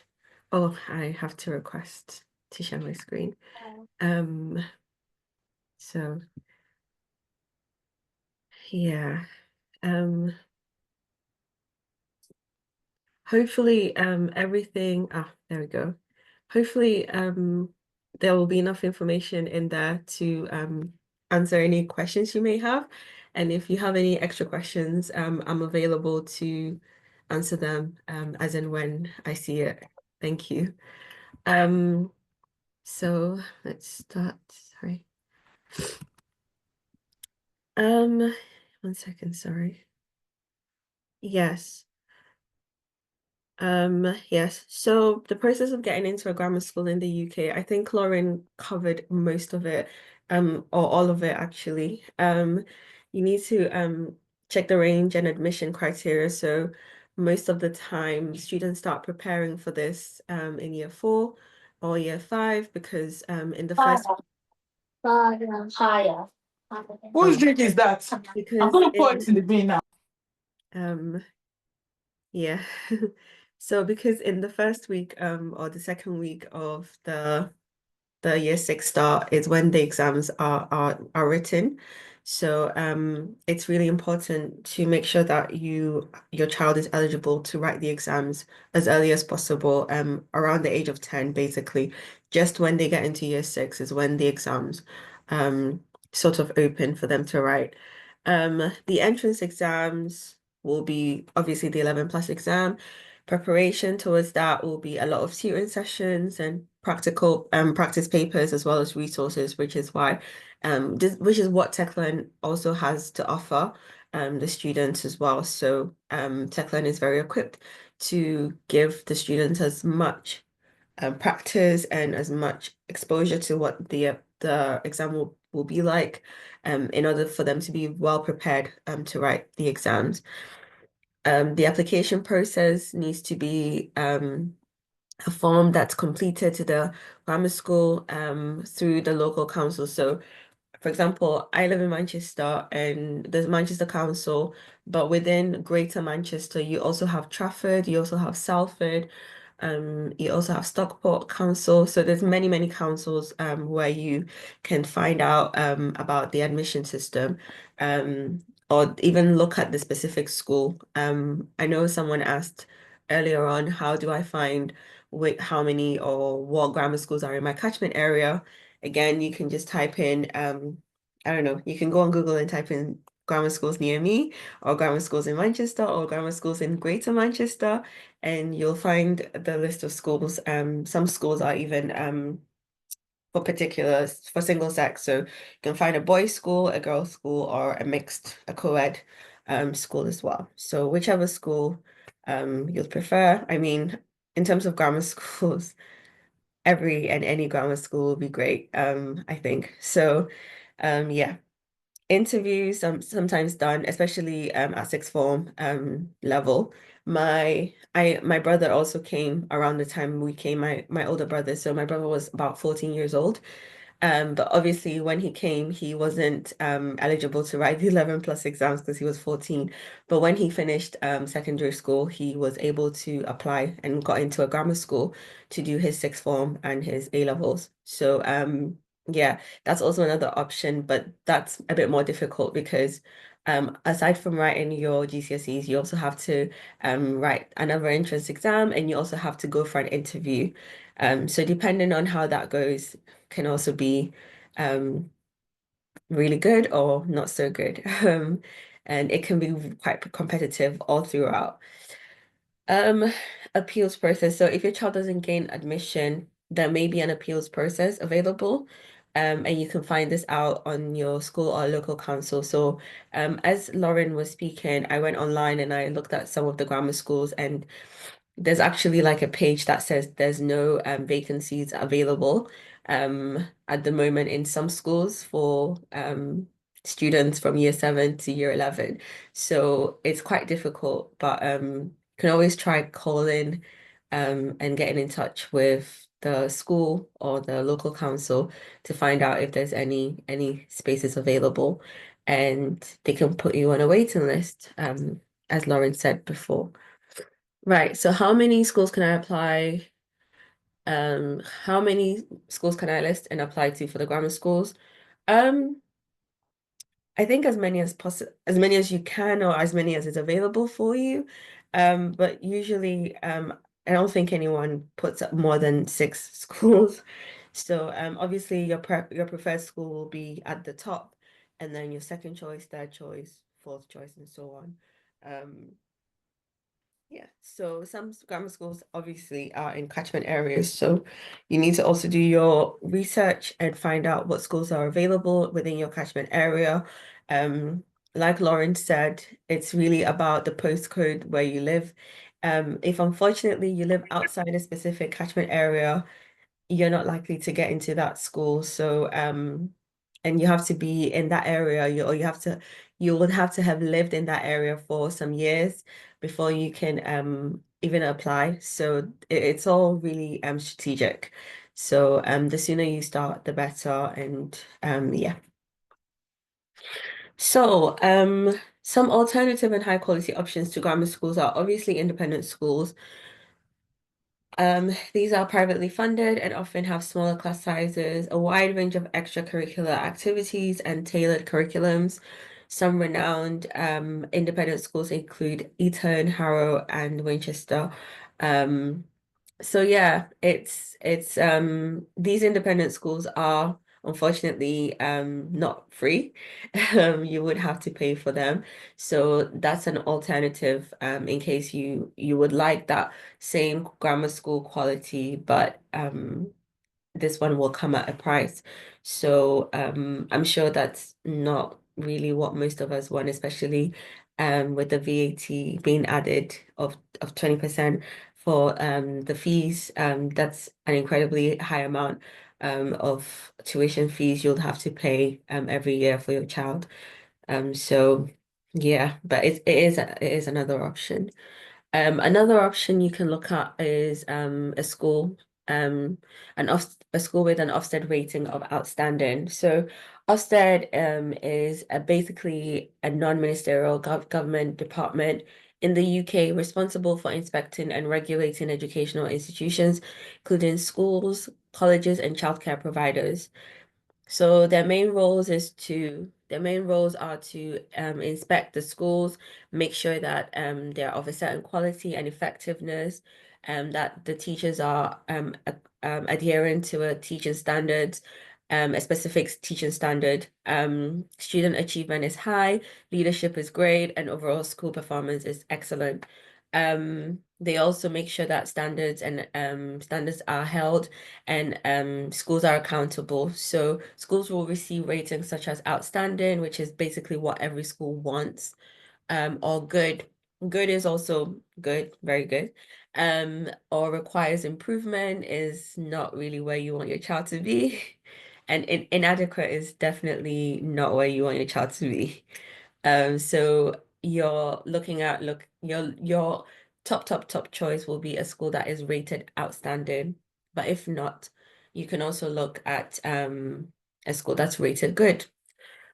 oh, I have to request to share my screen. So yeah. Hopefully everything there we go. Hopefully there will be enough information in there to answer any questions you may have. And if you have any extra questions, I'm available to answer them as and when I see it. Thank you. So let's start. Sorry. 1 second, sorry. Yes. Yes. So the process of getting into a grammar school in the UK, I think Lauren covered most of it, or all of it actually. You need to check the range and admission criteria. So most of the time, students start preparing for this in year 4 or year 5 because in the first Higher. Whose drink is that? I'm Because gonna pour it in the bin now. Yeah. So because in the first week or the second week of the year 6 start is when the exams are written. So it's really important to make sure that your child is eligible to write the exams as early as possible, around the age of 10, basically. Just when they get into year 6 is when the exams sort of open for them to write. The entrance exams will be obviously the 11 plus exam. Preparation towards that will be a lot of tutoring sessions and practical practice papers as well as resources, which is why which is what TechLearn also has to offer the students as well. So TechLearn is very equipped to give the students as much practice and as much exposure to what the exam will be like in order for them to be well prepared to write the exams. The application process needs to be a form that's completed to the grammar school through the local council. So for example, I live in Manchester and there's Manchester Council, but within Greater Manchester, you also have Trafford, you also have Salford, you also have Stockport Council. So there's many, many councils where you can find out about the admission system, or even look at the specific school. I know someone asked earlier on, how do I find how many or what grammar schools are in my catchment area? Again, you can just type in, I don't know, you can go on Google and type in grammar schools near me, or grammar schools in Manchester, or grammar schools in Greater Manchester, and you'll find the list of schools. Some schools are even for single sex. So you can find a boys' school, a girls' school, or a co-ed school as well. So whichever school you'd prefer. I mean, in terms of grammar schools, any grammar school will be great, I think. So yeah, interviews sometimes done, especially at sixth form level. My brother also came around the time we came, my older brother. So my brother was about 14 years old. But obviously when he came, he wasn't eligible to write the 11 plus exams because he was 14. But when he finished secondary school, he was able to apply and got into a grammar school to do his sixth form and his A levels. So yeah, that's also another option, but that's a bit more difficult because aside from writing your GCSEs, you also have to write another entrance exam, and you also have to go for an interview. So depending on how that goes, can also be really good or not so good. And it can be quite competitive all throughout. Appeals process. So if your child doesn't gain admission, there may be an appeals process available. And you can find this out on your school or local council. So as Lauren was speaking, I went online and I looked at some of the grammar schools, and there's actually like a page that says there's no vacancies available at the moment in some schools for students from year 7 to year 11. So it's quite difficult, but can always try calling and getting in touch with the school or the local council to find out if there's any spaces available, and they can put you on a waiting list, as Lauren said before. Right. So how many schools can I apply? How many schools can I list and apply to for the grammar schools? I think as many as possible, as many as you can, or as many as is available for you. But usually, I don't think anyone puts up more than 6 schools. So, obviously your preferred school will be at the top, and then your second choice, third choice, fourth choice, and so on. Yeah, so some grammar schools obviously are in catchment areas, so you need to also do your research and find out what schools are available within your catchment area. Like Lauren said, it's really about the postcode where you live. If unfortunately you live outside a specific catchment area, you're not likely to get into that school. So and you have to be in that area, you would have to have lived in that area for some years before you can even apply. So it's all really strategic. So the sooner you start, the better. And yeah. So some alternative and high quality options to grammar schools are obviously independent schools. These are privately funded and often have smaller class sizes, a wide range of extracurricular activities, and tailored curriculums. Some renowned independent schools include Eton, Harrow, and Winchester. So yeah, it's these independent schools are unfortunately not free. You would have to pay for them. So that's an alternative in case you would like that same grammar school quality, but this one will come at a price. So I'm sure that's not really what most of us want, especially with the VAT being added of 20% for the fees. That's an incredibly high amount of tuition fees you'll have to pay every year for your child. So yeah, but it is another option. Another option you can look at is a school, a school with an Ofsted rating of outstanding. So Ofsted is basically a non-ministerial government department in the UK responsible for inspecting and regulating educational institutions, including schools, colleges, and childcare providers. So their main roles are to inspect the schools, make sure that they're of a certain quality and effectiveness, that the teachers are adhering to a teaching standards, a specific teaching standard. Student achievement is high, leadership is great, and overall school performance is excellent. They also make sure that standards are held and schools are accountable. So schools will receive ratings such as outstanding, which is basically what every school wants, or good. Good is also good, very good. Or requires improvement is not really where you want your child to be. And inadequate is definitely not where you want your child to be. So you're looking at your top choice will be a school that is rated outstanding. But if not, you can also look at a school that's rated good.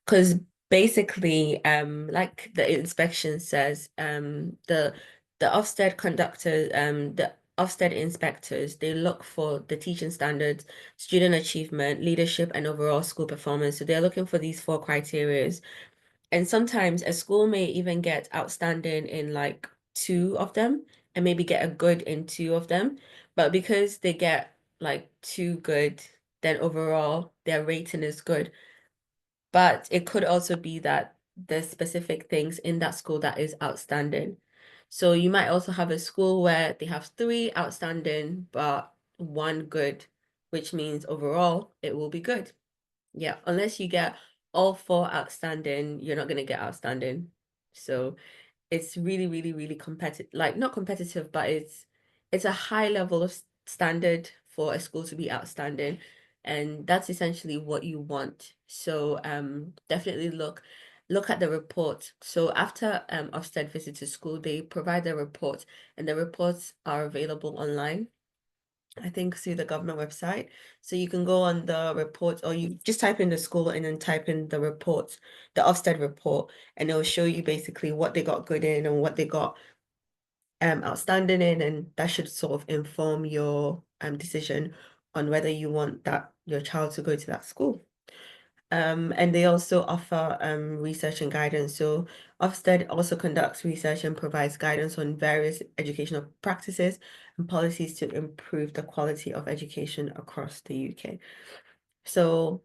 Because basically, like the inspection says, the the Ofsted inspectors, they look for the teaching standards, student achievement, leadership, and overall school performance. So they're looking for these four criteria. And sometimes a school may even get outstanding in like two of them and maybe get a good in two of them. But because they get like two good, then overall their rating is good. But it could also be that there's specific things in that school that is outstanding. So you might also have a school where they have three outstanding, but one good, which means overall it will be good. Yeah, unless you get all four outstanding, you're not going to get outstanding. So it's really, really, really competitive, like not competitive, but it's a high level of standard for a school to be outstanding. And that's essentially what you want. So definitely look at the report. So after Ofsted visit to school, they provide the report, and the reports are available online. I think through the government website. So you can go on the report, or you just type in the school and then type in the report, the Ofsted report, and it'll show you basically what they got good in and what they got outstanding in, and that should sort of inform your decision on whether you want that your child to go to that school. And they also offer research and guidance. So Ofsted also conducts research and provides guidance on various educational practices and policies to improve the quality of education across the UK. So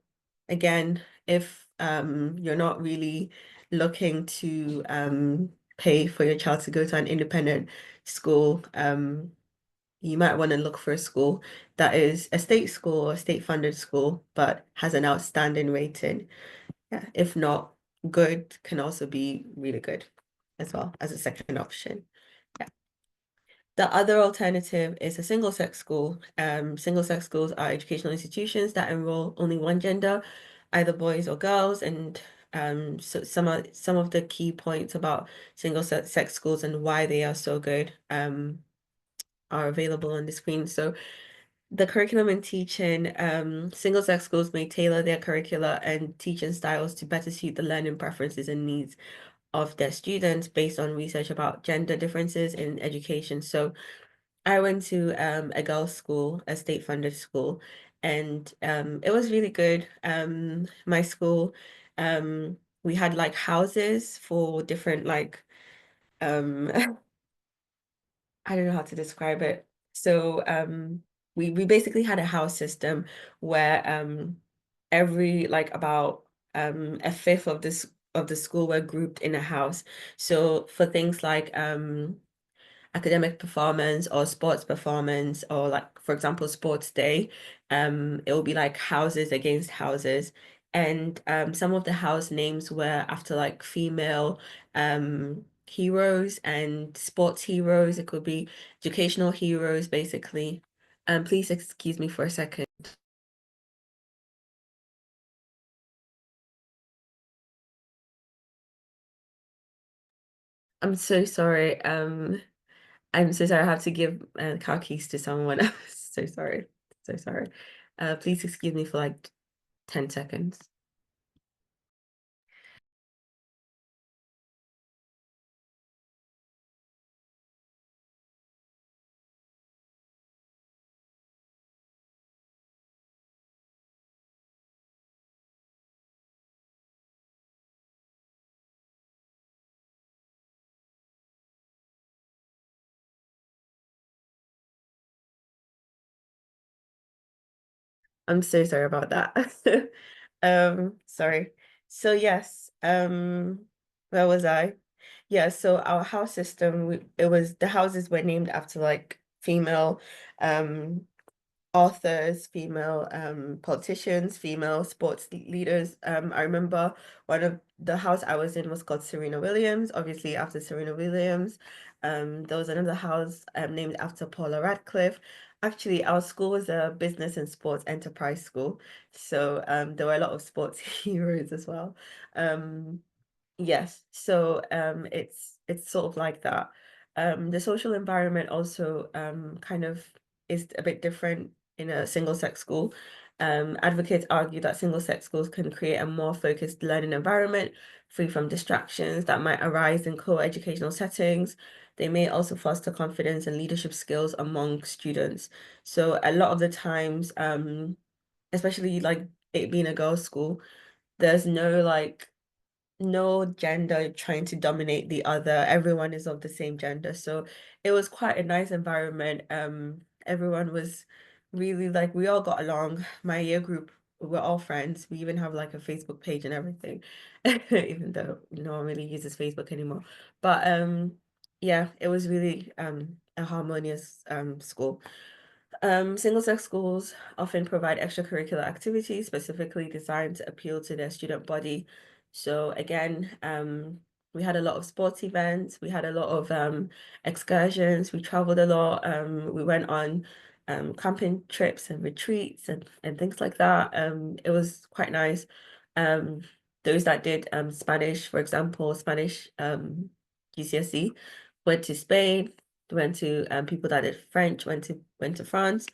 again, if you're not really looking to pay for your child to go to an independent school, you might want to look for a school that is a state school or state funded school, but has an outstanding rating. Yeah, if not, good can also be really good as well as a second option. Yeah. The other alternative is a single-sex school. Single-sex schools are educational institutions that enroll only one gender, either boys or girls. And so some of the key points about single-sex schools and why they are so good are available on the screen. So the curriculum and teaching, single-sex schools may tailor their curricula and teaching styles to better suit the learning preferences and needs of their students based on research about gender differences in education. So I went to a girls' school, a state-funded school, and it was really good. My school, we had like houses for different like I don't know how to describe it. So we basically had a house system where every like about a fifth of this of the school were grouped in a house. So for things like academic performance or sports performance or like for example sports day, it will be like houses against houses. And some of the house names were after like female heroes and sports heroes. It could be educational heroes basically. Please excuse me for a second. I'm so sorry. I'm so sorry. I have to give car keys to someone else. So sorry. So sorry. Please excuse me for like 10 seconds. I'm so sorry about that. Sorry. So yes, where was I? Yeah, so our house system, it was the houses were named after like female um authors, female politicians, female sports leaders. I remember one of the house I was in was called Serena Williams, obviously after Serena Williams. There was another house named after Paula Radcliffe. Actually, our school was a business and sports enterprise school, so there were a lot of sports heroes as well. Um, Yes, so it's sort of like that. The social environment also kind of is a bit different in a single-sex school. Advocates argue that single-sex schools can create a more focused learning environment, free from distractions that might arise in co-educational settings. They may also foster confidence and leadership skills among students. So a lot of the times, especially like it being a girls' school, there's no like no gender trying to dominate the other. Everyone is of the same gender. So it was quite a nice environment. Everyone was really like we all got along. My year group, we're all friends. We even have like a Facebook page and everything, even though no one really uses Facebook anymore. But yeah, it was really a harmonious school. Single-sex schools often provide extracurricular activities specifically designed to appeal to their student body. So again, we had a lot of sports events, we had a lot of excursions, we traveled a lot, we went on camping trips and retreats and things like that. It was quite nice. Um, those that did Spanish, for example, Spanish GCSE, went to Spain, went to people that did French, went to France.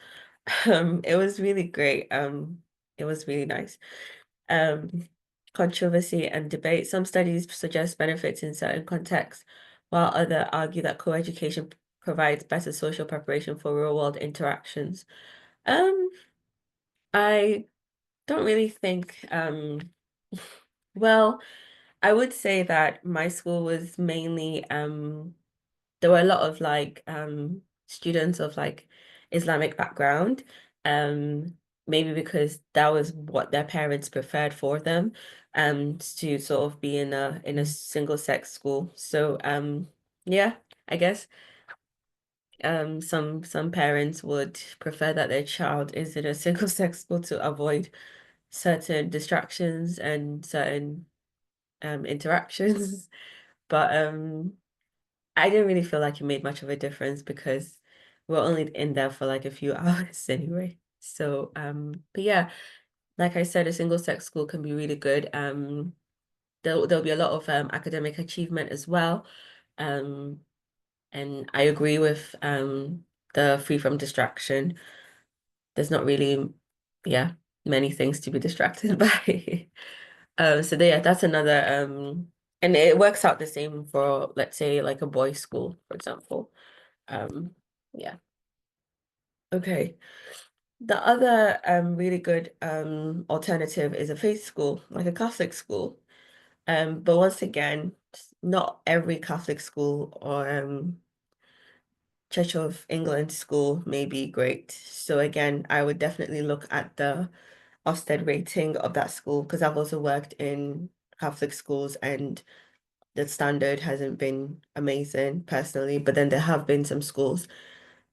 It was really great. It was really nice. Um, Controversy and debate. Some studies suggest benefits in certain contexts, while others argue that co-education provides better social preparation for real-world interactions. Um, I don't really think well, I would say that my school was mainly there were a lot of like students of like Islamic background, maybe because that was what their parents preferred for them, to sort of be in a single sex school. So yeah, I guess some parents would prefer that their child is in a single sex school to avoid certain distractions and certain interactions. But I didn't really feel like it made much of a difference because we're only in there for like a few hours anyway. So, but yeah, like I said, a single sex school can be really good. There'll be a lot of academic achievement as well. Um, and I agree with the free from distraction. there's not really, yeah, many things to be distracted by. Yeah, that's another and it works out the same for, let's say, like a boys' school, for example. Yeah. Okay. The other really good alternative is a faith school, like a Catholic school. But once again, not every Catholic school or Church of England school may be great. So again, I would definitely look at the Ofsted rating of that school, because I've also worked in Catholic schools and the standard hasn't been amazing personally, but then there have been some schools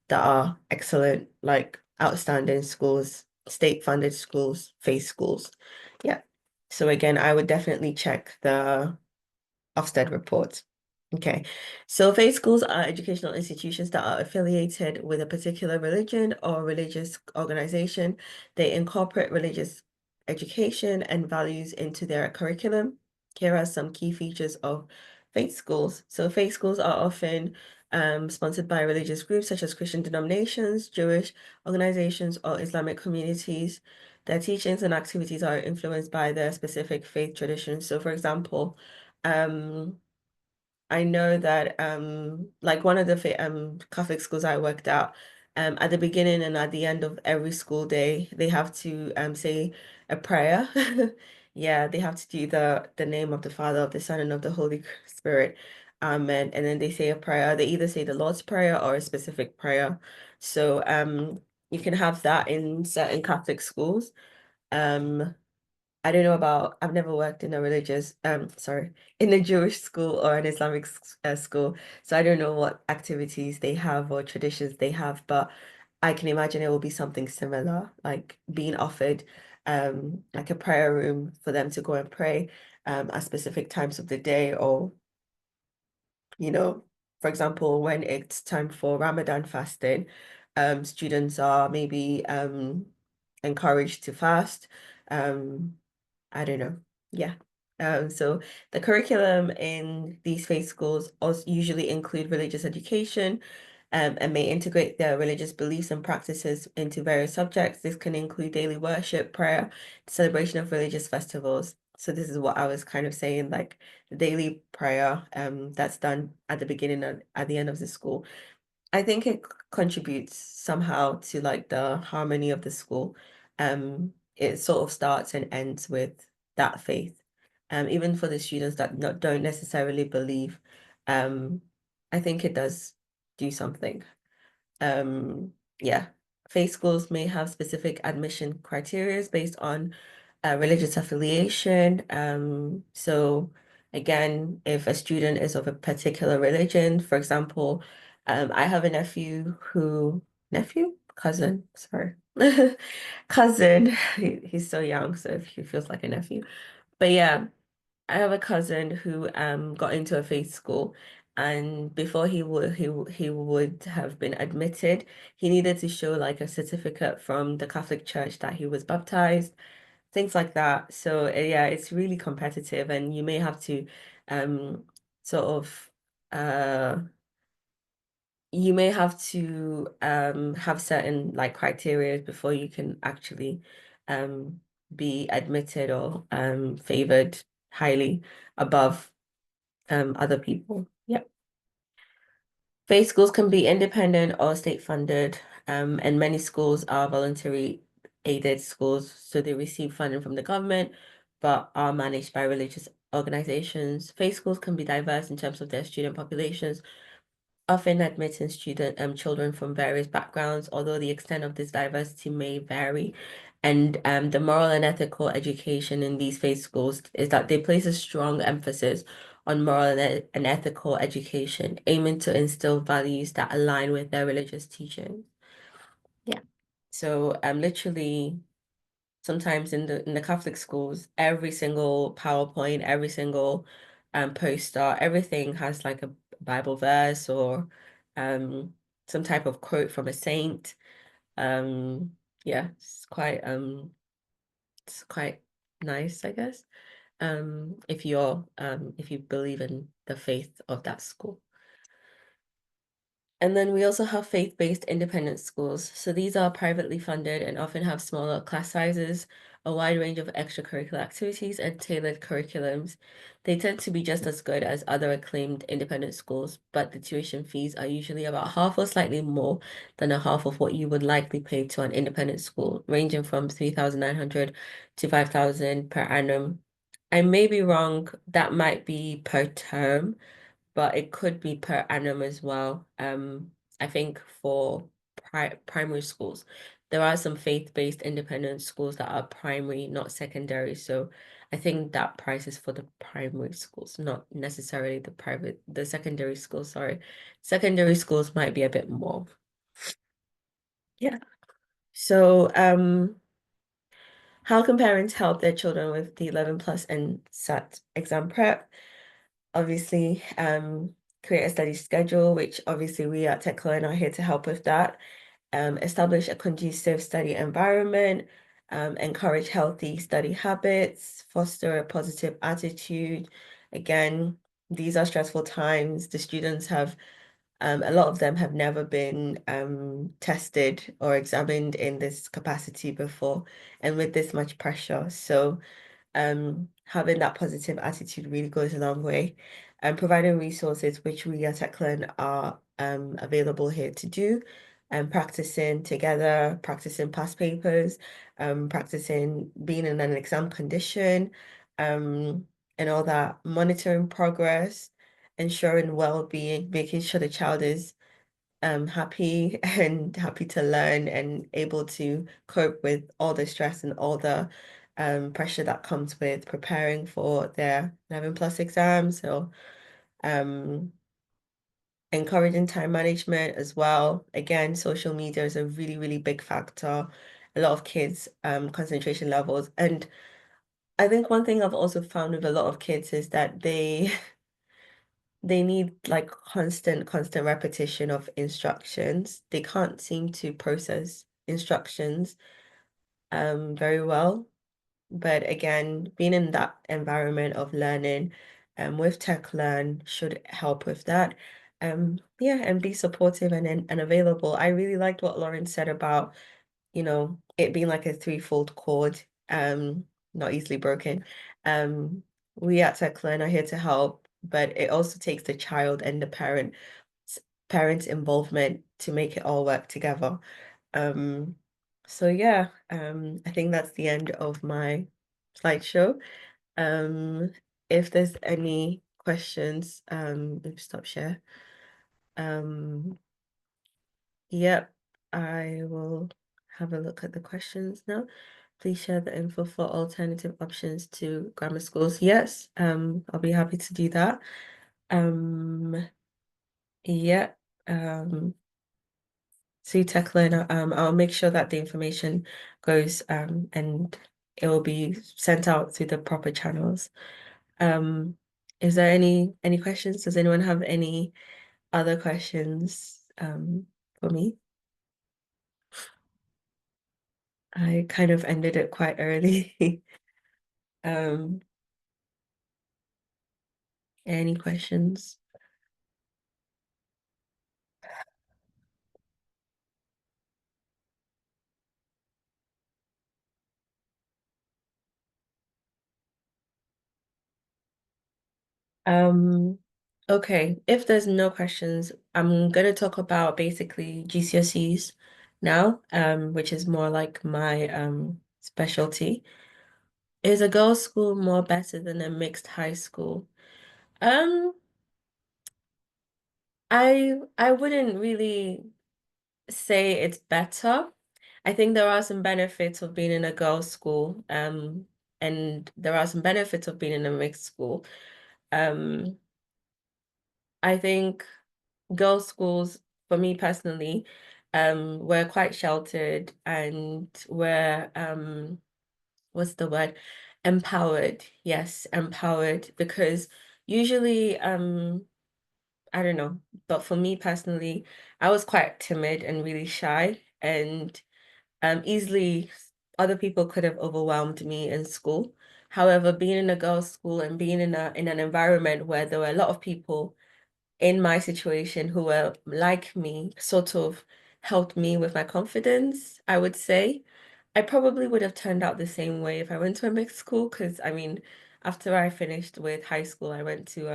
that are excellent, like outstanding schools, state-funded schools, faith schools. Yeah. So again, I would definitely check the Ofsted report. Okay, so faith schools are educational institutions that are affiliated with a particular religion or religious organization. They incorporate religious education and values into their curriculum. Here are some key features of faith schools. So faith schools are often sponsored by religious groups such as Christian denominations, Jewish organizations, or Islamic communities. Their teachings and activities are influenced by their specific faith traditions. So for example, I know that like one of the Catholic schools I worked at the beginning and at the end of every school day, they have to say a prayer. Yeah, they have to do the name of the Father, of the Son, and of the Holy Spirit. Amen. And then they say a prayer. They either say the Lord's Prayer or a specific prayer. So you can have that in certain Catholic schools. Um I don't know about, I've never worked in a religious, sorry, in a Jewish school or an Islamic school. So I don't know what activities they have or traditions they have, but I can imagine it will be something similar, like being offered like a prayer room for them to go and pray at specific times of the day, or you know, for example, when it's time for Ramadan fasting, students are maybe encouraged to fast. Um, I don't know. Yeah. So the curriculum in these faith schools also usually include religious education, and may integrate their religious beliefs and practices into various subjects. This can include daily worship, prayer, celebration of religious festivals. So this is what I was kind of saying, like the daily prayer, that's done at the beginning and at the end of the school. I think it contributes somehow to like the harmony of the school. It sort of starts and ends with that faith. Even for the students that don't necessarily believe, I think it does do something. Um, yeah, faith schools may have specific admission criteria based on religious affiliation. So again, if a student is of a particular religion, for example, I have a cousin, sorry, cousin. He's so young, so he feels like a nephew. But yeah, I have a cousin who got into a faith school, and before he would have been admitted, he needed to show like a certificate from the Catholic Church that he was baptized, things like that. So yeah, it's really competitive, and you may have to sort of uh have certain like criteria before you can actually um be admitted or favored highly above other people. Yep. Faith schools can be independent or state funded, and many schools are voluntary aided schools, so they receive funding from the government but are managed by religious organizations. Faith schools can be diverse in terms of their student populations, often admitting children from various backgrounds, although the extent of this diversity may vary. And the moral and ethical education in these faith schools is that they place a strong emphasis on moral and ethical education, aiming to instill values that align with their religious teachings. Yeah. So literally sometimes in the Catholic schools, every single PowerPoint, every single poster, everything has like a Bible verse or some type of quote from a saint. Yeah, it's quite nice, I guess. If you believe in the faith of that school. And then we also have faith-based independent schools. So these are privately funded and often have smaller class sizes, a wide range of extracurricular activities, and tailored curriculums. They tend to be just as good as other acclaimed independent schools, but the tuition fees are usually about half or slightly more than a half of what you would likely pay to an independent school, ranging from 3,900 to 5,000 per annum. I may be wrong, that might be per term, but it could be per annum as well. I think for primary schools, there are some faith-based independent schools that are primary, not secondary. So I think that price is for the primary schools, not necessarily the secondary schools, sorry. Secondary schools might be a bit more. Yeah. So how can parents help their children with the 11 plus and SAT exam prep? Obviously, create a study schedule, which obviously we at TechLearn are here to help with that. Establish a conducive study environment, encourage healthy study habits, foster a positive attitude. Again, these are stressful times. The students have, a lot of them have never been tested or examined in this capacity before, and with this much pressure. So having that positive attitude really goes a long way. And providing resources, which we at TechLearn are available here to do, and practicing together, practicing past papers, practicing being in an exam condition, and all that, monitoring progress, ensuring well-being, making sure the child is happy and happy to learn and able to cope with all the stress and all the pressure that comes with preparing for their 11 plus exams. So encouraging time management as well. Again, social media is a really, really big factor. A lot of kids concentration levels. And I think one thing I've also found with a lot of kids is that they need like constant repetition of instructions. They can't seem to process instructions very well. But again, being in that environment of learning with TechLearn should help with that. Yeah, and be supportive and available. I really liked what Lauren said about, it being like a threefold cord, not easily broken. Um, we at TechLearn are here to help, but it also takes the child and the parents' involvement to make it all work together. So yeah, I think that's the end of my slideshow. Um, if there's any questions, let me stop share. Yep, I will have a look at the questions now. Please share the info for alternative options to grammar schools. Yes, I'll be happy to do that. Yeah, see Tech Learner. I'll make sure that the information goes and it will be sent out through the proper channels. Is there any questions? Does anyone have any other questions for me? I kind of ended it quite early. Um, any questions? Okay, if there's no questions, I'm gonna talk about basically GCSEs now, which is more like my specialty. Is a girls' school more better than a mixed high school? Um, I wouldn't really say it's better. I think there are some benefits of being in a girls' school, and there are some benefits of being in a mixed school. Um, I think girls' schools, for me personally, were quite sheltered and were what's the word? Empowered. Yes, empowered because usually I don't know, but for me personally, I was quite timid and really shy, and easily other people could have overwhelmed me in school. However, being in a girls' school and being in an environment where there were a lot of people in my situation who were like me sort of helped me with my confidence, I would say. I probably would have turned out the same way if I went to a mixed school, because I mean, after I finished with high school, I went to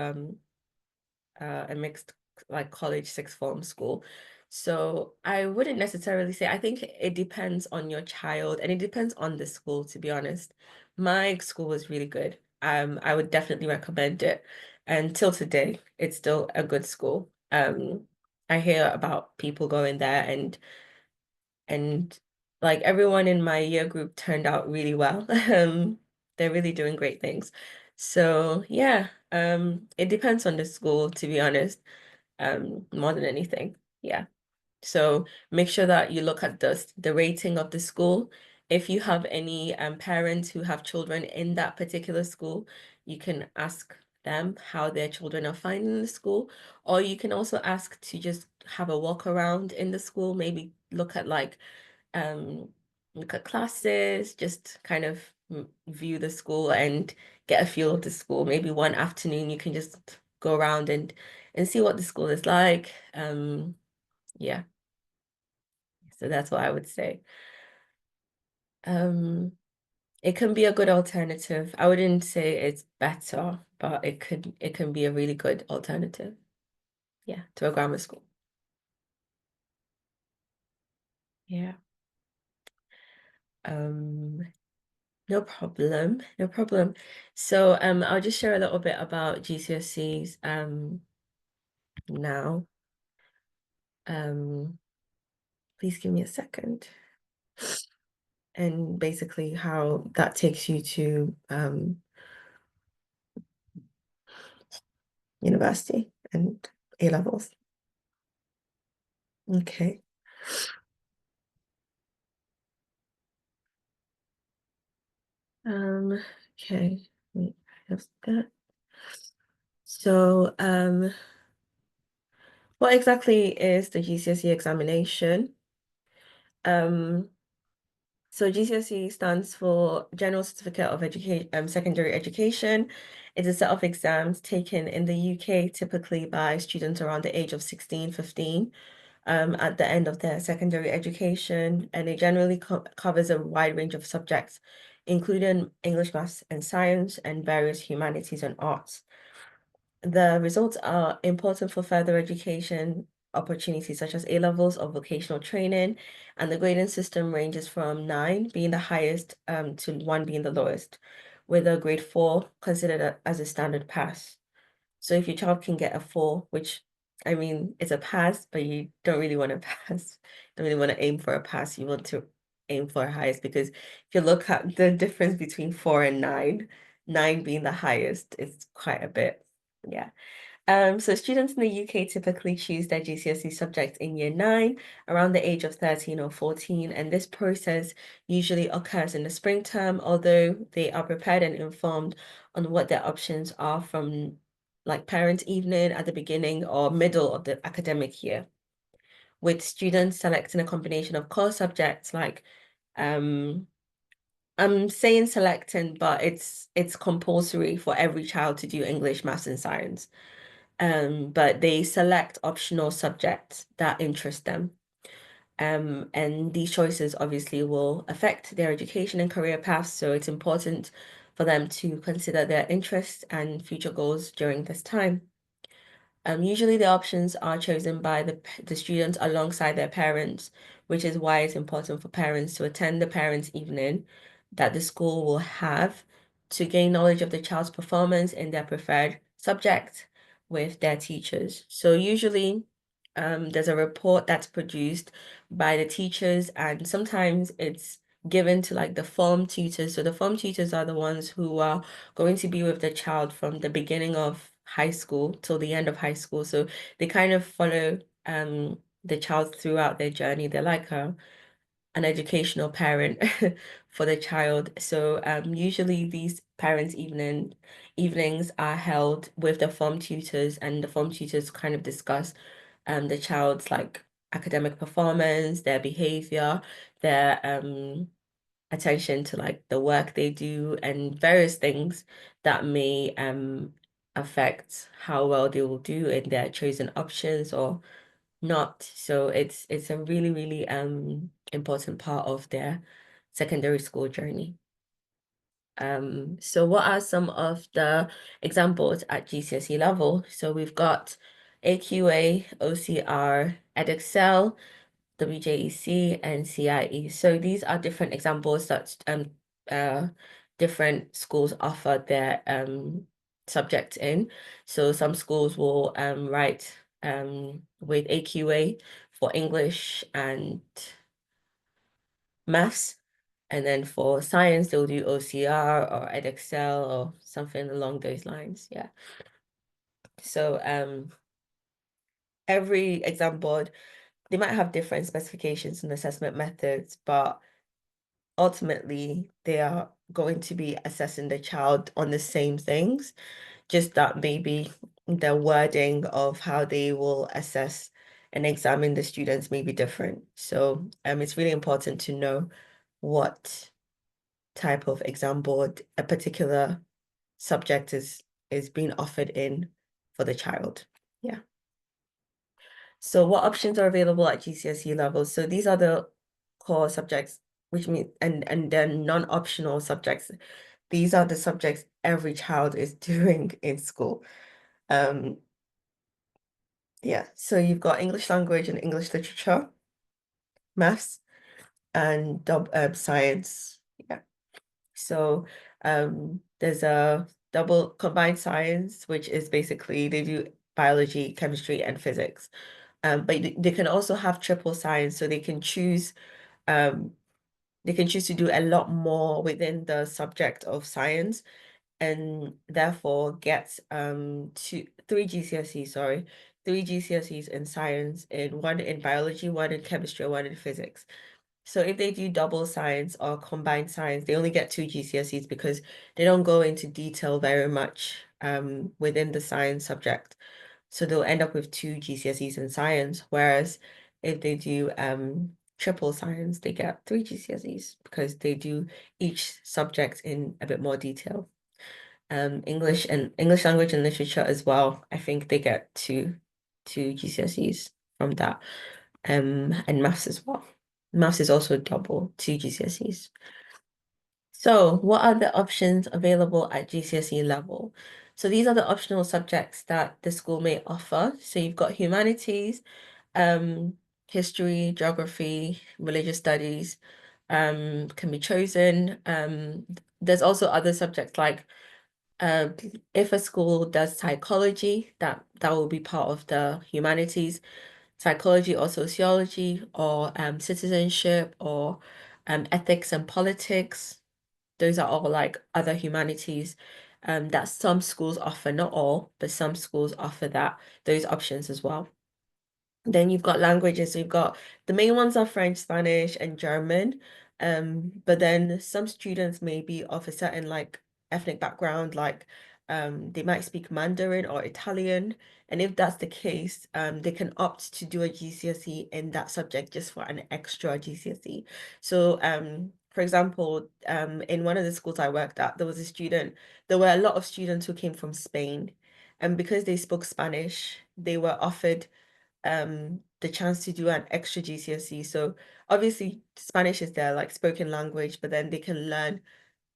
a mixed like college sixth form school. So I wouldn't necessarily say, I think it depends on your child and it depends on the school, to be honest. My school was really good. I would definitely recommend it. And till today, it's still a good school. I hear about people going there and like everyone in my year group turned out really well. They're really doing great things. So yeah, it depends on the school, to be honest, more than anything. Yeah. So make sure that you look at the rating of the school. If you have any parents who have children in that particular school, you can ask them how their children are finding the school, or you can also ask to just have a walk around in the school, maybe um look at classes, just kind of view the school and get a feel of the school. Maybe one afternoon you can just go around and see what the school is like. Yeah, so that's what I would say. Um, it can be a good alternative. I wouldn't say it's better, but it can be a really good alternative. Yeah, to a grammar school. Yeah. Um, no problem, no problem. So I'll just share a little bit about GCSEs now. Please give me a second. And basically how that takes you to university and A levels. Okay. Okay. Wait, just that. So, what exactly is the GCSE examination? So GCSE stands for General Certificate of Education, Secondary Education. It's a set of exams taken in the UK typically by students around the age of 16, 15, at the end of their secondary education, and it generally covers a wide range of subjects, including English, maths, and science, and various humanities and arts. The results are important for further education opportunities such as A levels or vocational training, and the grading system ranges from 9 being the highest to 1 being the lowest, with a grade 4 considered as a standard pass. So if your child can get a 4, which I mean it's a pass, but you don't really want to pass, don't really want to aim for a pass, you want to aim for a highest, because if you look at the difference between 4 and 9, 9 being the highest, it's quite a bit. Yeah. So students in the UK typically choose their GCSE subject in year 9 around the age of 13 or 14, and this process usually occurs in the spring term, although they are prepared and informed on what their options are from like parent evening at the beginning or middle of the academic year, with students selecting a combination of core subjects like I'm saying selecting, but it's compulsory for every child to do English, maths, and science. But they select optional subjects that interest them. And these choices obviously will affect their education and career paths, so it's important for them to consider their interests and future goals during this time. Usually the options are chosen by the students alongside their parents, which is why it's important for parents to attend the parents' evening that the school will have to gain knowledge of the child's performance in their preferred subject with their teachers. So usually there's a report that's produced by the teachers, and sometimes it's given to like the form tutors. So the form tutors are the ones who are going to be with the child from the beginning of high school till the end of high school. So they kind of follow the child throughout their journey. They're like an educational parent for the child. So usually these parents evenings are held with the form tutors, and the form tutors kind of discuss the child's like academic performance, their behavior, their attention to like the work they do, and various things that may affect how well they will do in their chosen options or not. So it's a really, really important part of their secondary school journey. So what are some of the examples at GCSE level? So we've got AQA, OCR, EdExcel, WJEC, and CIE. So these are different examples that different schools offer their subjects in. So some schools will write with AQA for English and maths. And then for science, they'll do OCR or EdExcel or something along those lines. Yeah. So every exam board, they might have different specifications and assessment methods, but ultimately they are going to be assessing the child on the same things, just that maybe the wording of how they will assess and examine the students may be different. So it's really important to know what type of exam board a particular subject is being offered in for the child. Yeah. So what options are available at GCSE level? So these are the core subjects, which mean and then non-optional subjects. These are the subjects every child is doing in school. Yeah, so you've got English language and English literature, maths, and science. Yeah. So there's a double combined science, which is basically they do biology, chemistry, and physics. But they can also have triple science, so they can choose to do a lot more within the subject of science, and therefore get three GCSEs, sorry, three GCSEs in science, in one in biology, one in chemistry, one in physics. So if they do double science or combined science, they only get two GCSEs because they don't go into detail very much within the science subject. So they'll end up with two GCSEs in science, whereas if they do triple science, they get three GCSEs because they do each subject in a bit more detail. English language and literature as well. I think they get two GCSEs from that. And maths as well. Maths is also double, two GCSEs. So what are the options available at GCSE level? So these are the optional subjects that the school may offer. So you've got humanities, history, geography, religious studies, can be chosen. There's also other subjects like if a school does psychology, that will be part of the humanities, psychology or sociology or citizenship or ethics and politics. Those are all like other humanities that some schools offer, not all, but some schools offer those options as well. Then you've got languages. So you've got the main ones are French, Spanish, and German. But then some students may be of a certain like ethnic background, like they might speak Mandarin or Italian. And if that's the case, they can opt to do a GCSE in that subject just for an extra GCSE. So for example, in one of the schools I worked at, there were a lot of students who came from Spain. And because they spoke Spanish, they were offered the chance to do an extra GCSE. So obviously Spanish is their like spoken language, but then they can learn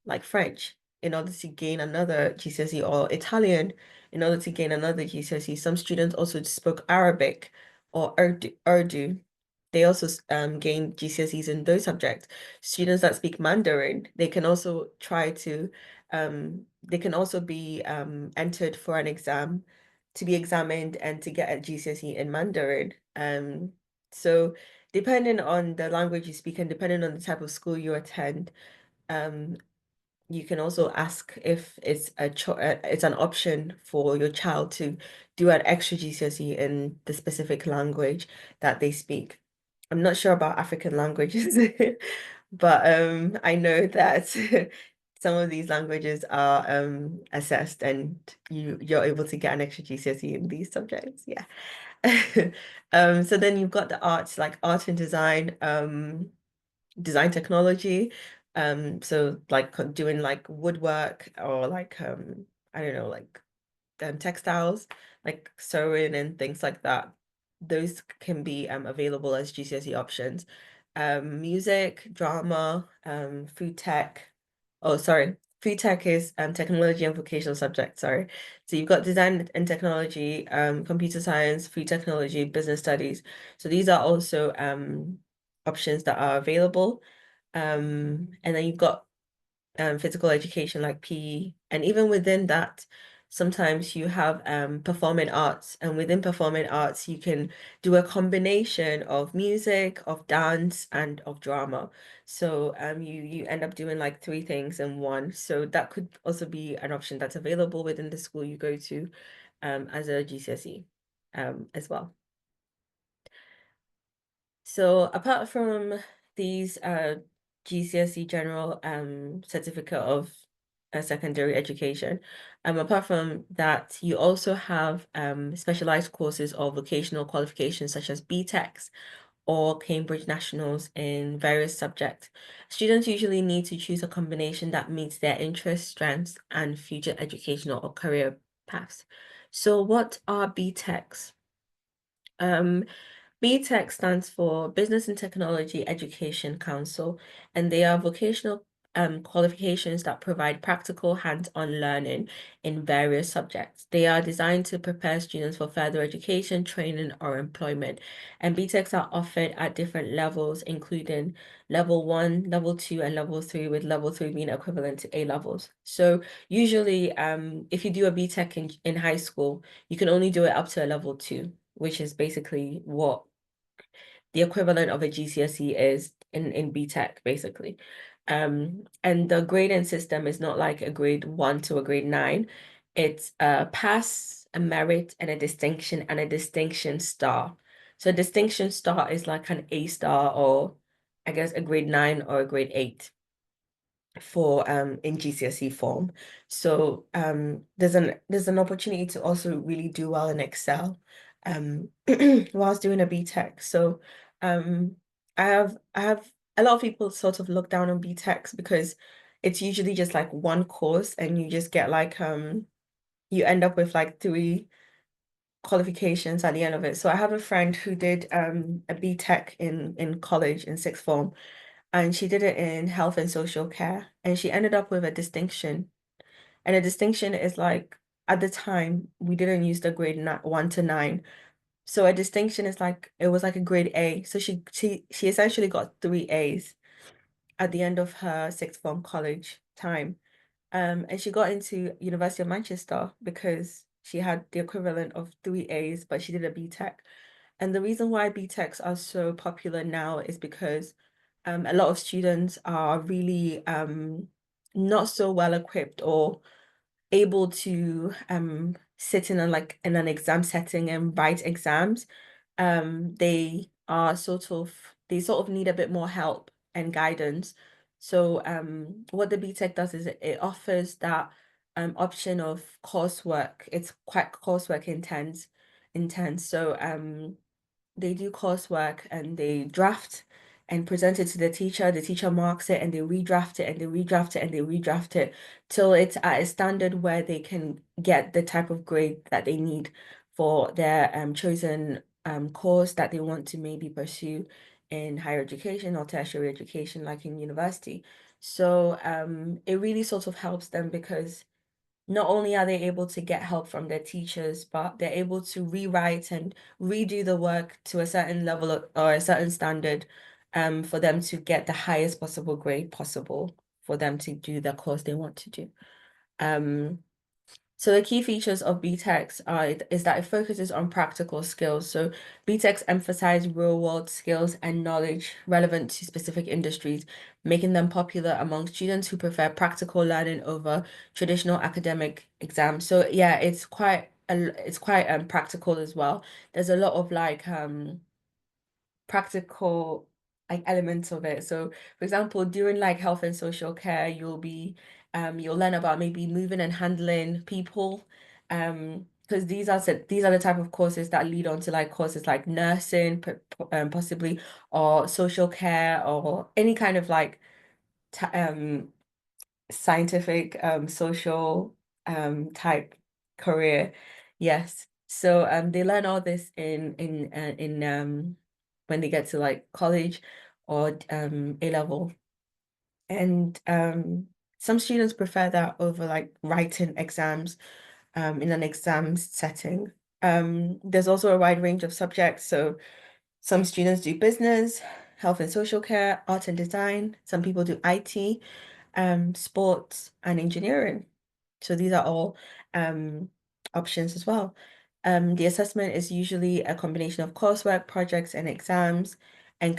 like French in order to gain another GCSE or Italian in order to gain another GCSE. Some students also spoke Arabic or Urdu. They also gain GCSEs in those subjects. Students that speak Mandarin, they can also they can also be entered for an exam to be examined and to get a GCSE in Mandarin. So depending on the language you speak and depending on the type of school you attend, you can also ask if it's it's an option for your child to do an extra GCSE in the specific language that they speak. I'm not sure about African languages, but I know that some of these languages are assessed and you're able to get an extra GCSE in these subjects. Yeah. So then you've got the arts, like art and design, design technology. So like doing like woodwork or like I don't know, like textiles, like sewing and things like that. Those can be available as GCSE options. Music, drama, food tech. Oh, sorry. Food tech is technology and vocational subject, sorry. So you've got design and technology, computer science, food technology, business studies. So these are also options that are available. And then you've got physical education like PE. And even within that, sometimes you have performing arts. And within performing arts, you can do a combination of music, of dance, and of drama. So you end up doing like three things in one. So that could also be an option that's available within the school you go to as a GCSE as well. So apart from these GCSE general certificate of secondary education, apart from that, you also have specialized courses or vocational qualifications such as BTECs or Cambridge Nationals in various subjects. Students usually need to choose a combination that meets their interests, strengths, and future educational or career paths. So what are BTECs? BTEC stands for Business and Technology Education Council, and they are vocational qualifications that provide practical hands-on learning in various subjects. They are designed to prepare students for further education, training, or employment. And BTECs are offered at different levels, including level 1, level 2, and level 3, with level 3 being equivalent to A levels. So usually, if you do a BTEC in high school, you can only do it up to a level 2, which is basically what the equivalent of a GCSE is in BTEC, basically. And the grading system is not like a grade 1 to a grade 9. It's a pass, a merit, and a distinction star. So a distinction star is like an A star, or I guess a grade 9 or a grade 8 for in GCSE form. So there's an opportunity to also really do well in Excel whilst doing a BTEC. So I have a lot of people sort of look down on BTECs because it's usually just like one course and you just get like you end up with like three qualifications at the end of it. So I have a friend who did a BTEC in college in sixth form, and she did it in health and social care, and she ended up with a distinction. And a distinction is like, at the time we didn't use the grade 1 to 9, so a distinction is like, it was like a grade A. So she essentially got 3 A's at the end of her sixth form college time. And she got into University of Manchester because she had the equivalent of 3 A's, but she did a BTEC. And the reason why BTECs are so popular now is because a lot of students are really not so well equipped or able to sit in in an exam setting and write exams. They sort of need a bit more help and guidance. So what the BTEC does is it offers that option of coursework. It's quite coursework intense. So they do coursework and they draft and present it to the teacher marks it, and they redraft it and they redraft it and they redraft it till it's at a standard where they can get the type of grade that they need for their chosen course that they want to maybe pursue in higher education or tertiary education, like in university. So it really sort of helps them because not only are they able to get help from their teachers, but they're able to rewrite and redo the work to a certain level or a certain standard for them to get the highest possible grade possible for them to do the course they want to do. So the key features of BTECs is that it focuses on practical skills. So BTECs emphasize real-world skills and knowledge relevant to specific industries, making them popular among students who prefer practical learning over traditional academic exams. So yeah, it's quite practical as well. There's a lot of practical elements of it. So for example, during like health and social care, you'll learn about maybe moving and handling people. Because these are the type of courses that lead on to like courses like nursing, possibly, or social care, or any kind of like scientific social type career. Yes. So they learn all this in when they get to like college or A level. And some students prefer that over like writing exams in an exam setting. There's also a wide range of subjects. So some students do business, health and social care, art and design. Some people do IT, sports and engineering. So these are all options as well. The assessment is usually a combination of coursework, projects, and exams, and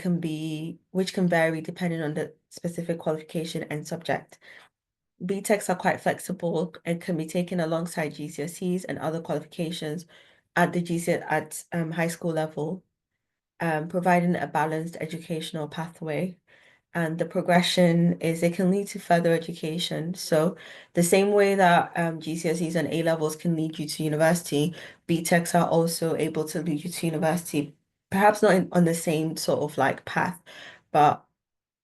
which can vary depending on the specific qualification and subject. BTECs are quite flexible and can be taken alongside GCSEs and other qualifications at the high school level, providing a balanced educational pathway. And the progression is it can lead to further education. So the same way that GCSEs and A levels can lead you to university, BTECs are also able to lead you to university, perhaps not on the same sort of like path, but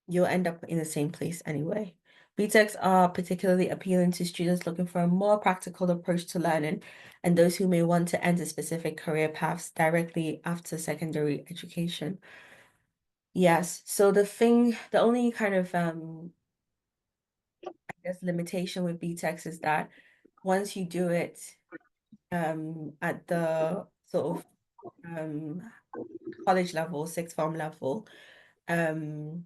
you'll end up in the same place anyway. BTECs are particularly appealing to students looking for a more practical approach to learning and those who may want to enter specific career paths directly after secondary education. Yes, so the only kind of I guess limitation with BTECs is that once you do it at the sort of college level, sixth form level, um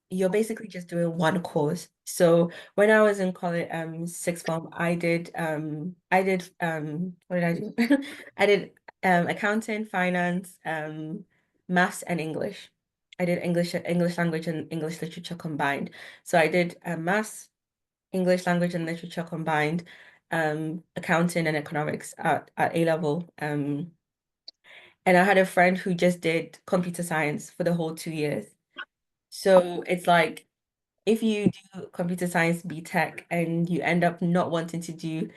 you're basically just doing one course. So when I was in college, sixth form, what did I do? I did accounting, finance, maths and English. I did English language and English literature combined. So I did maths, English language and literature combined, accounting and economics at A level. And I had a friend who just did computer science for the whole 2 years. So it's like if you do computer science BTech and you end up not wanting to do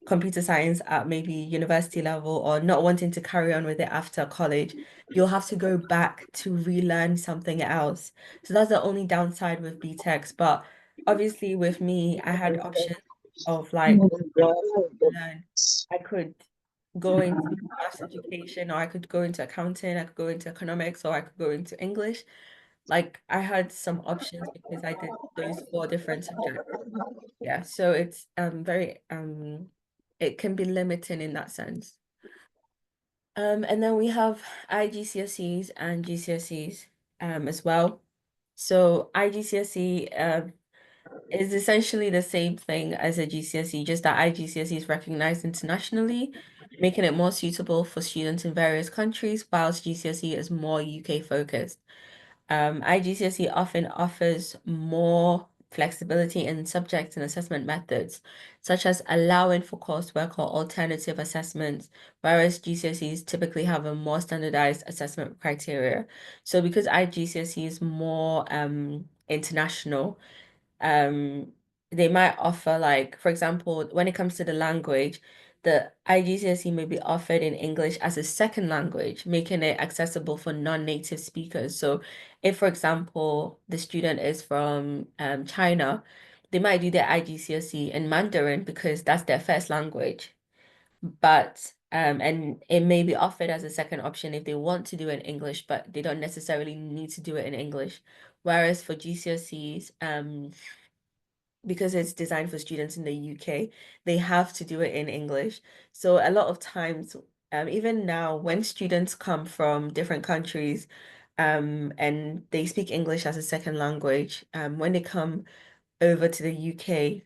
computer science at maybe university level or not wanting to carry on with it after college, you'll have to go back to relearn something else. So that's the only downside with BTechs. But obviously with me, I had options of like learn. I could go into maths education or I could go into accounting, I could go into economics or I could go into English. Like I had some options because I did those four different subjects. Yeah, so it's very it can be limiting in that sense. And then we have IGCSEs and GCSEs as well. So IGCSE is essentially the same thing as a GCSE, just that IGCSE is recognized internationally, making it more suitable for students in various countries, whilst GCSE is more UK focused. IGCSE often offers more flexibility in subject and assessment methods, such as allowing for coursework or alternative assessments, whereas GCSEs typically have a more standardized assessment criteria. So because IGCSE is more international, um they might offer like for example when it comes to the language the IGCSE may be offered in English as a second language, making it accessible for non-native speakers. So if for example the student is from China, they might do their IGCSE in Mandarin because that's their first language, but and it may be offered as a second option if they want to do it in English, but they don't necessarily need to do it in English. Whereas for GCSEs because it's designed for students in the UK, they have to do it in English. So a lot of times, even now, when students come from different countries, and they speak English as a second language, when they come over to the UK,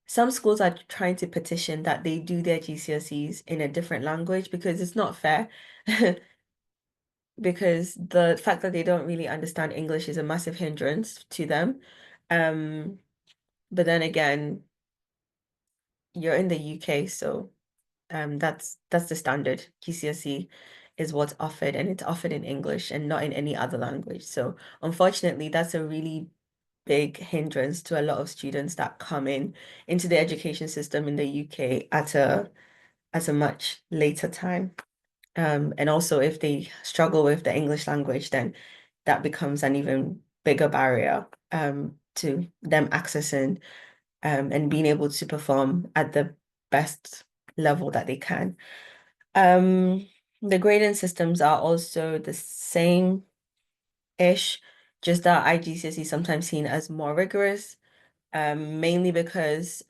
some schools are trying to petition that they do their GCSEs in a different language because it's not fair. Because the fact that they don't really understand English is a massive hindrance to them. Um, but then again, you're in the UK, so that's the standard. GCSE is what's offered, and it's offered in English and not in any other language. So unfortunately, that's a really big hindrance to a lot of students that come into the education system in the UK at a much later time. And also if they struggle with the English language, then that becomes an even bigger barrier to them accessing and being able to perform at the best level that they can. The grading systems are also the same-ish, just that IGCSE is sometimes seen as more rigorous, mainly because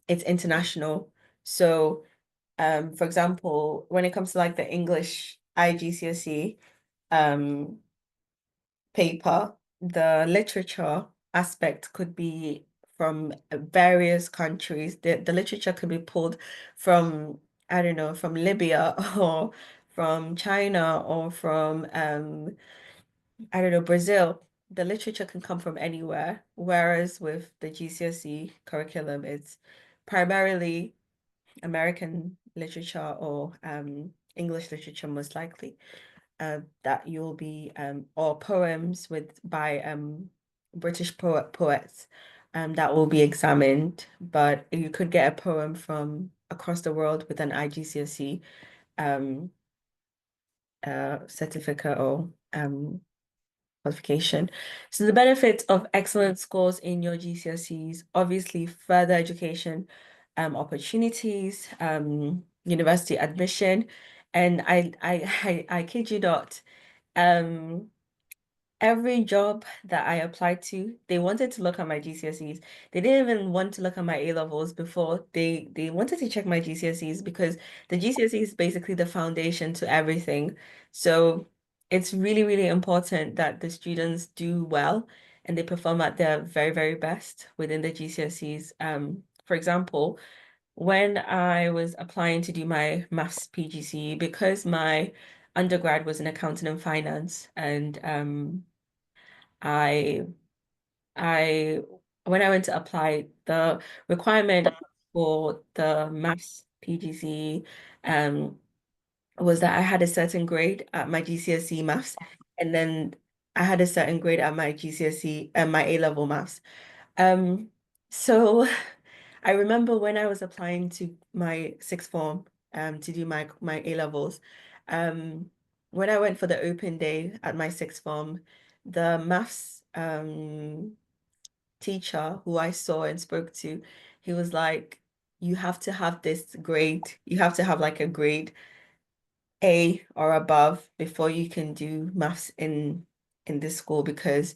it's international. So, for example, when it comes to like the English IGCSE paper, the literature aspect could be from various countries. The literature could be pulled from, I don't know, from Libya or from China or from I don't know, Brazil. The literature can come from anywhere, whereas with the GCSE curriculum, it's primarily American literature or English literature, most likely, that you'll be or poems by British poets that will be examined. But you could get a poem from across the world with an IGCSE um certificate or qualification. So the benefits of excellent scores in your GCSEs, obviously further education opportunities, university admission, and I kid you not, um every job that I applied to, they wanted to look at my GCSEs. They didn't even want to look at my A levels before. They wanted to check my GCSEs because the GCSE is basically the foundation to everything. So it's really, really important that the students do well and they perform at their very, very best within the GCSEs. For example, when I was applying to do my maths PGCE, because my undergrad was in accounting and finance, and I I when I went to apply, the requirement for the maths PGCE um was that I had a certain grade at my GCSE maths, and then I had a certain grade at my GCSE and my A level maths. Um, so I remember when I was applying to my sixth form to do my A levels, um when I went for the open day at my sixth form, the maths teacher who I saw and spoke to, he was like, you have to have this grade, you have to have like a grade A or above before you can do maths in this school because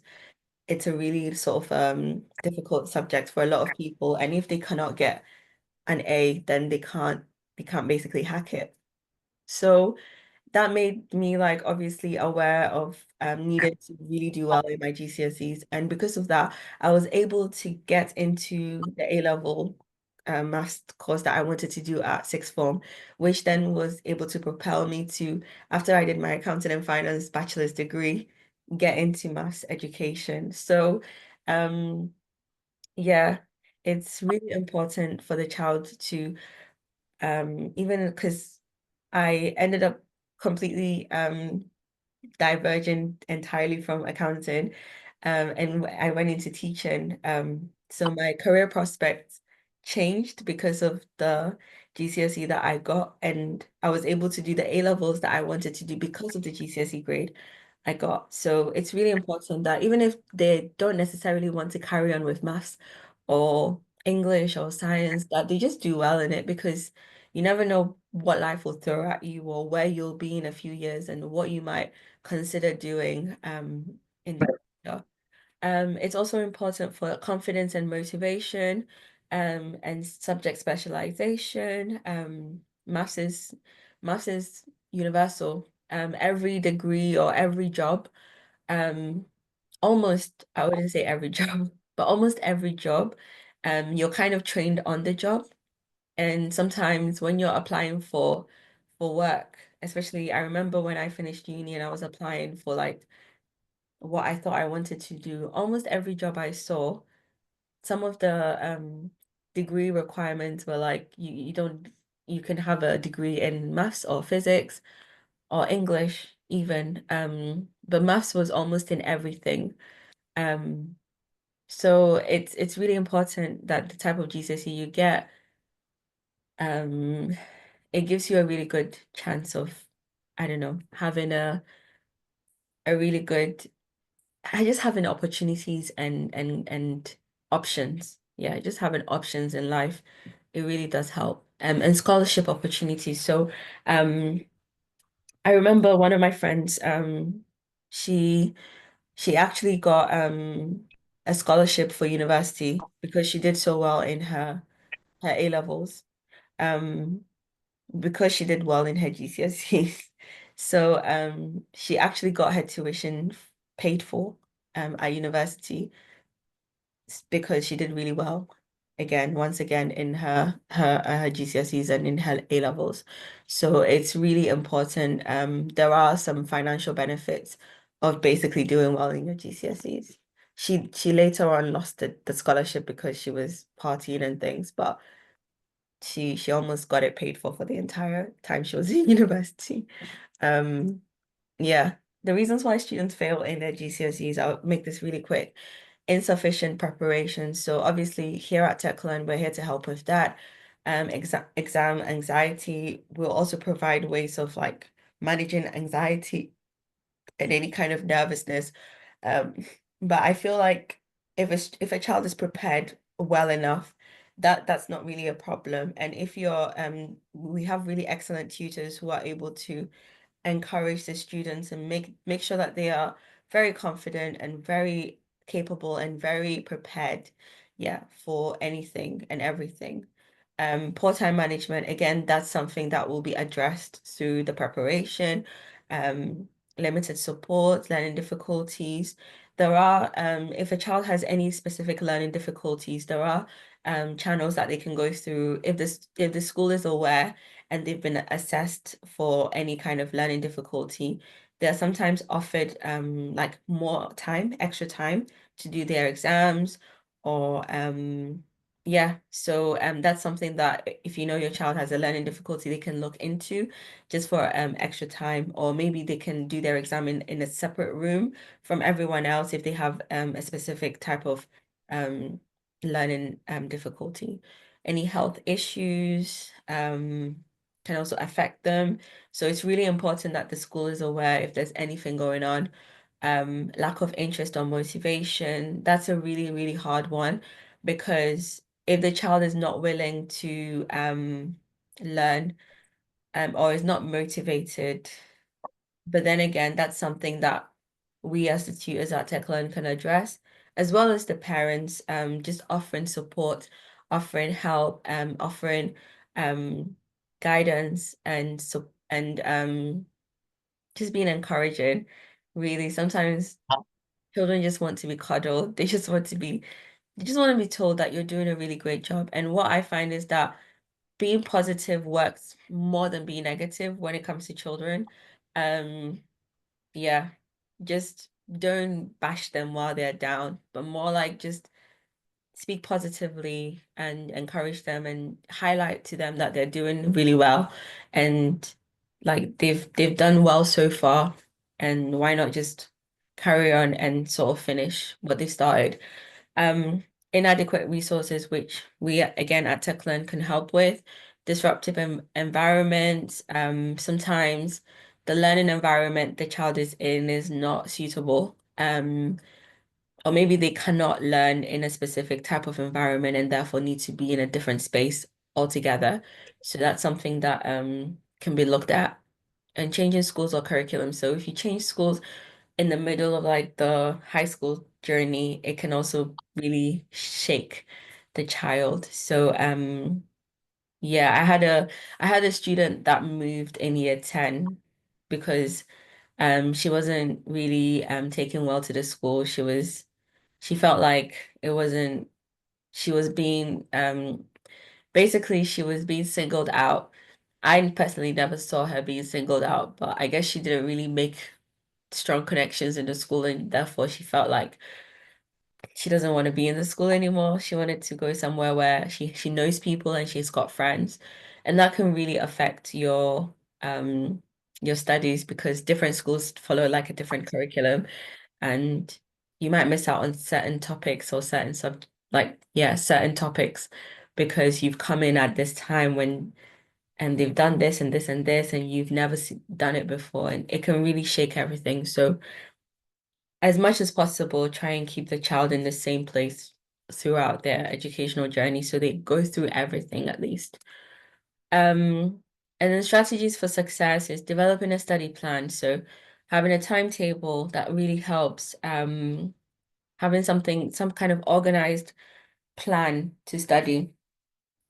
it's a really sort of difficult subject for a lot of people. And if they cannot get an A, then they can't basically hack it. So that made me like obviously aware of needed to really do well in my GCSEs. And because of that, I was able to get into the A level maths course that I wanted to do at sixth form, which then was able to propel me to, after I did my accounting and finance bachelor's degree, get into maths education. So yeah, it's really important for the child to even because I ended up completely diverging entirely from accounting, and I went into teaching. So my career prospects changed because of the GCSE that I got, and I was able to do the A levels that I wanted to do because of the GCSE grade I got. So it's really important that even if they don't necessarily want to carry on with maths or English or science, that they just do well in it because you never know what life will throw at you or where you'll be in a few years and what you might consider doing in the future. It's also important for confidence and motivation and subject specialization. Maths is universal. Every degree or every job, um, almost, I wouldn't say every job, but almost every job, you're kind of trained on the job. And sometimes when you're applying for work, especially I remember when I finished uni and I was applying for like what I thought I wanted to do, almost every job I saw, some of the degree requirements were like you don't you can have a degree in maths or physics or English even. But maths was almost in everything. Um so it's really important that the type of GCSE you get, um it gives you a really good chance of, I don't know, having a really good, I just having opportunities and options. Yeah, just having options in life, it really does help. and scholarship opportunities. So I remember one of my friends, she she actually got a scholarship for university because she did so well in her A levels. Um, because she did well in her GCSEs. So she actually got her tuition paid for at university because she did really well again, once again in her GCSEs and in her A levels. So it's really important. There are some financial benefits of basically doing well in your GCSEs. She later on lost the scholarship because she was partying and things, but she almost got it paid for the entire time she was in university. Um, yeah, the reasons why students fail in their GCSEs, I'll make this really quick. Insufficient preparation. So obviously here at TechLearn, we're here to help with that. Exam anxiety. We'll also provide ways of like managing anxiety and any kind of nervousness. Um, but I feel like if a child is prepared well enough, that's not really a problem. And if you're we have really excellent tutors who are able to encourage the students and make sure that they are very confident and very capable and very prepared, yeah, for anything and everything. Poor time management, again, that's something that will be addressed through the preparation, limited support, learning difficulties. There are, if a child has any specific learning difficulties, there are channels that they can go through if the school is aware and they've been assessed for any kind of learning difficulty. They're sometimes offered like more time, extra time to do their exams or yeah, so that's something that if you know your child has a learning difficulty, they can look into just for extra time, or maybe they can do their exam in a separate room from everyone else if they have a specific type of learning difficulty. Any health issues can also affect them. So it's really important that the school is aware if there's anything going on. Lack of interest or motivation, that's a really, really hard one because if the child is not willing to learn or is not motivated, but then again, that's something that we as the tutors at TechLearn can address, as well as the parents, just offering support, offering help, offering guidance and so and just being encouraging. Really, sometimes children just want to be cuddled. They just want to be told that you're doing a really great job. And what I find is that being positive works more than being negative when it comes to children. Um, yeah, just don't bash them while they're down, but more like just speak positively and encourage them and highlight to them that they're doing really well and like they've done well so far, and why not just carry on and sort of finish what they started. Um, Inadequate resources, which we again at TechLearn can help with, disruptive environments. Sometimes the learning environment the child is in is not suitable. Or maybe they cannot learn in a specific type of environment and therefore need to be in a different space altogether. So that's something that can be looked at. And changing schools or curriculum. So if you change schools in the middle of like the high school journey, it can also really shake the child. So yeah, I had a student that moved in year 10 because she wasn't really taking well to the school. She felt like it wasn't she was being basically she was being singled out. I personally never saw her being singled out, but I guess she didn't really make strong connections in the school, and therefore she felt like she doesn't want to be in the school anymore. She wanted to go somewhere where she knows people and she's got friends. And that can really affect your studies because different schools follow like a different curriculum, and you might miss out on certain topics or certain topics because you've come in at this time when and they've done this and this and this and you've never done it before, and it can really shake everything. So as much as possible, try and keep the child in the same place throughout their educational journey so they go through everything at least. And then strategies for success is developing a study plan. So having a timetable that really helps, having some kind of organized plan to study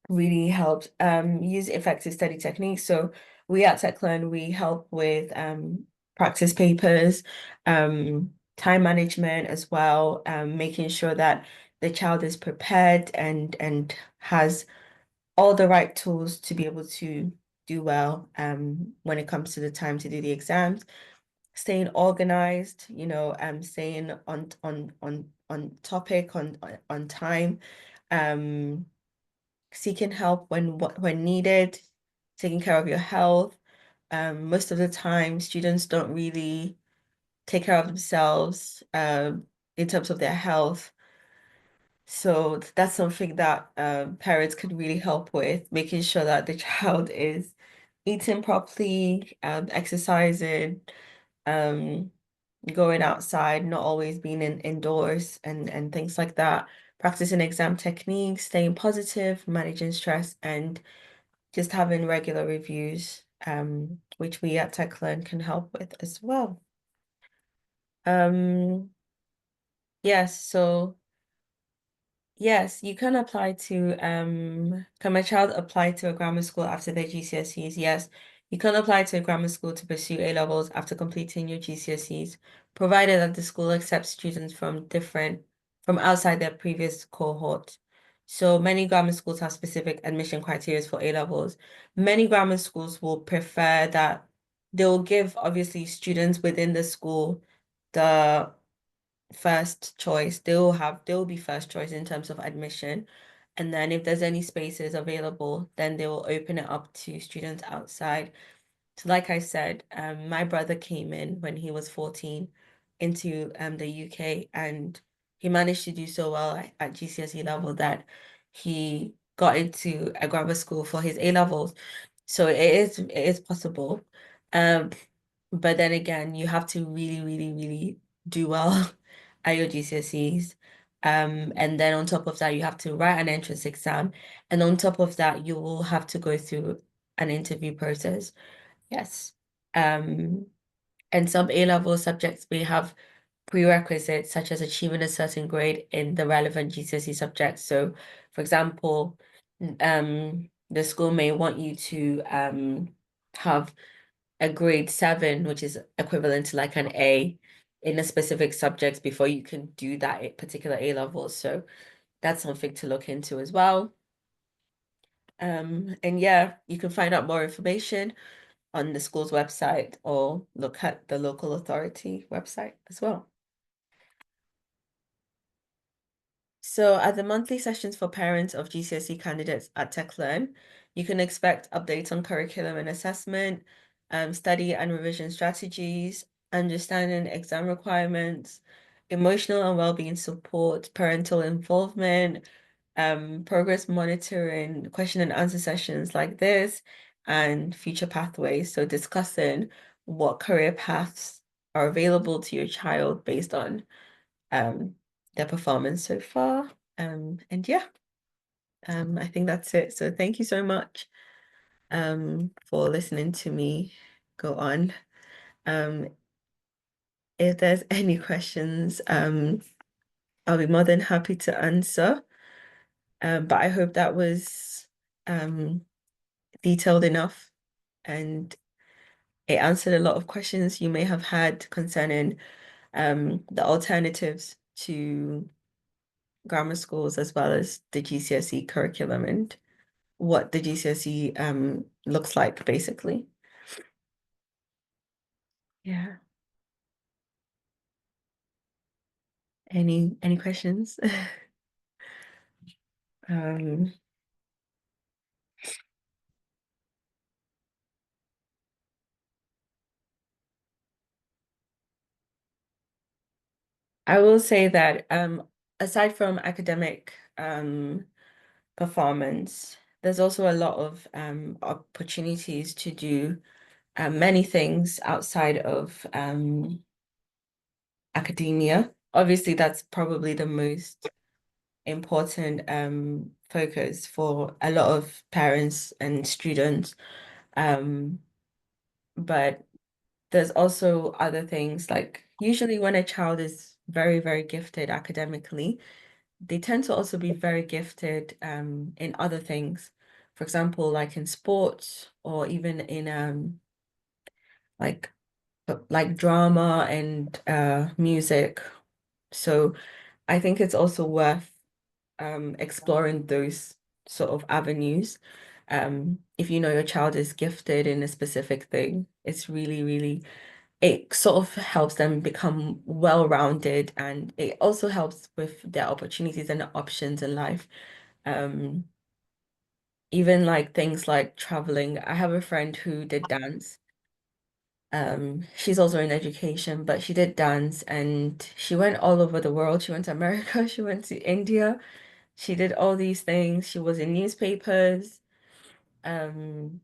really helps. Use effective study techniques. So we at TechLearn, we help with practice papers, time management as well, making sure that the child is prepared and has all the right tools to be able to do well when it comes to the time to do the exams, staying organized, staying on topic, on time, seeking help when needed, taking care of your health. Most of the time, students don't really take care of themselves in terms of their health. So that's something that parents can really help with, making sure that the child is eating properly, exercising, um, going outside, not always being indoors and things like that, practicing exam techniques, staying positive, managing stress, and just having regular reviews, which we at TechLearn can help with as well. Yes, so yes, you can apply to can my child apply to a grammar school after their GCSEs? Yes, you can apply to a grammar school to pursue A levels after completing your GCSEs, provided that the school accepts students from outside their previous cohort. So many grammar schools have specific admission criteria for A levels. Many grammar schools will prefer that they'll give obviously students within the school the first choice. They'll be first choice in terms of admission. And then if there's any spaces available, then they will open it up to students outside. So like I said, my brother came in when he was 14 into the UK, and he managed to do so well at GCSE level that he got into a grammar school for his A levels. So it is possible. But then again, you have to really, really, really do well at your GCSEs. And then on top of that, you have to write an entrance exam. And on top of that, you will have to go through an interview process. Yes. And some A-level subjects may have prerequisites such as achieving a certain grade in the relevant GCSE subjects. So, for example, the school may want you to have a grade 7, which is equivalent to like an A in a specific subject before you can do that particular A level. So that's something to look into as well. And yeah, you can find out more information on the school's website or look at the local authority website as well. So at the monthly sessions for parents of GCSE candidates at TechLearn, you can expect updates on curriculum and assessment, study and revision strategies, understanding exam requirements, emotional and well-being support, parental involvement, progress monitoring, question and answer sessions like this, and future pathways. So discussing what career paths are available to your child based on their performance so far. And yeah, I think that's it. So thank you so much for listening to me go on. If there's any questions, I'll be more than happy to answer. But I hope that was detailed enough and it answered a lot of questions you may have had concerning the alternatives to grammar schools as well as the GCSE curriculum and what the GCSE looks like basically. Yeah. Any questions? I will say that aside from academic performance, there's also a lot of opportunities to do many things outside of academia. Obviously, that's probably the most important focus for a lot of parents and students. But there's also other things, like usually when a child is very, very gifted academically, they tend to also be very gifted in other things. For example, like in sports or even in like drama and music. So I think it's also worth exploring those sort of avenues. If you know your child is gifted in a specific thing, it's really, really, it sort of helps them become well-rounded, and it also helps with their opportunities and options in life. Um, Even like things like traveling. I have a friend who did dance. She's also in education, but she did dance and she went all over the world. She went to America, she went to India, she did all these things. She was in newspapers, um,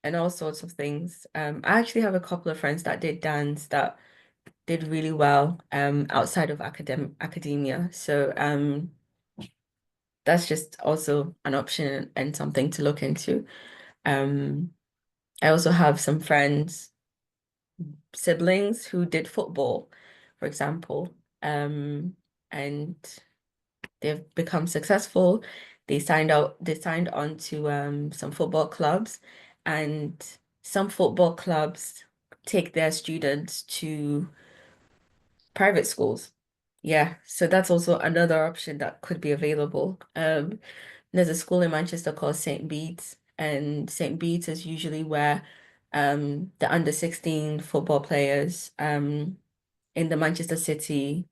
and all sorts of things. I actually have a couple of friends that did dance that did really well outside of academia. So that's just also an option and something to look into. Um, I also have some friends, siblings who did football, for example, and they've become successful. They signed on to some football clubs, and some football clubs take their students to private schools. Yeah, so that's also another option that could be available. There's a school in Manchester called St. Bede's, and St. Bede's is usually where the under 16 football players in the Manchester City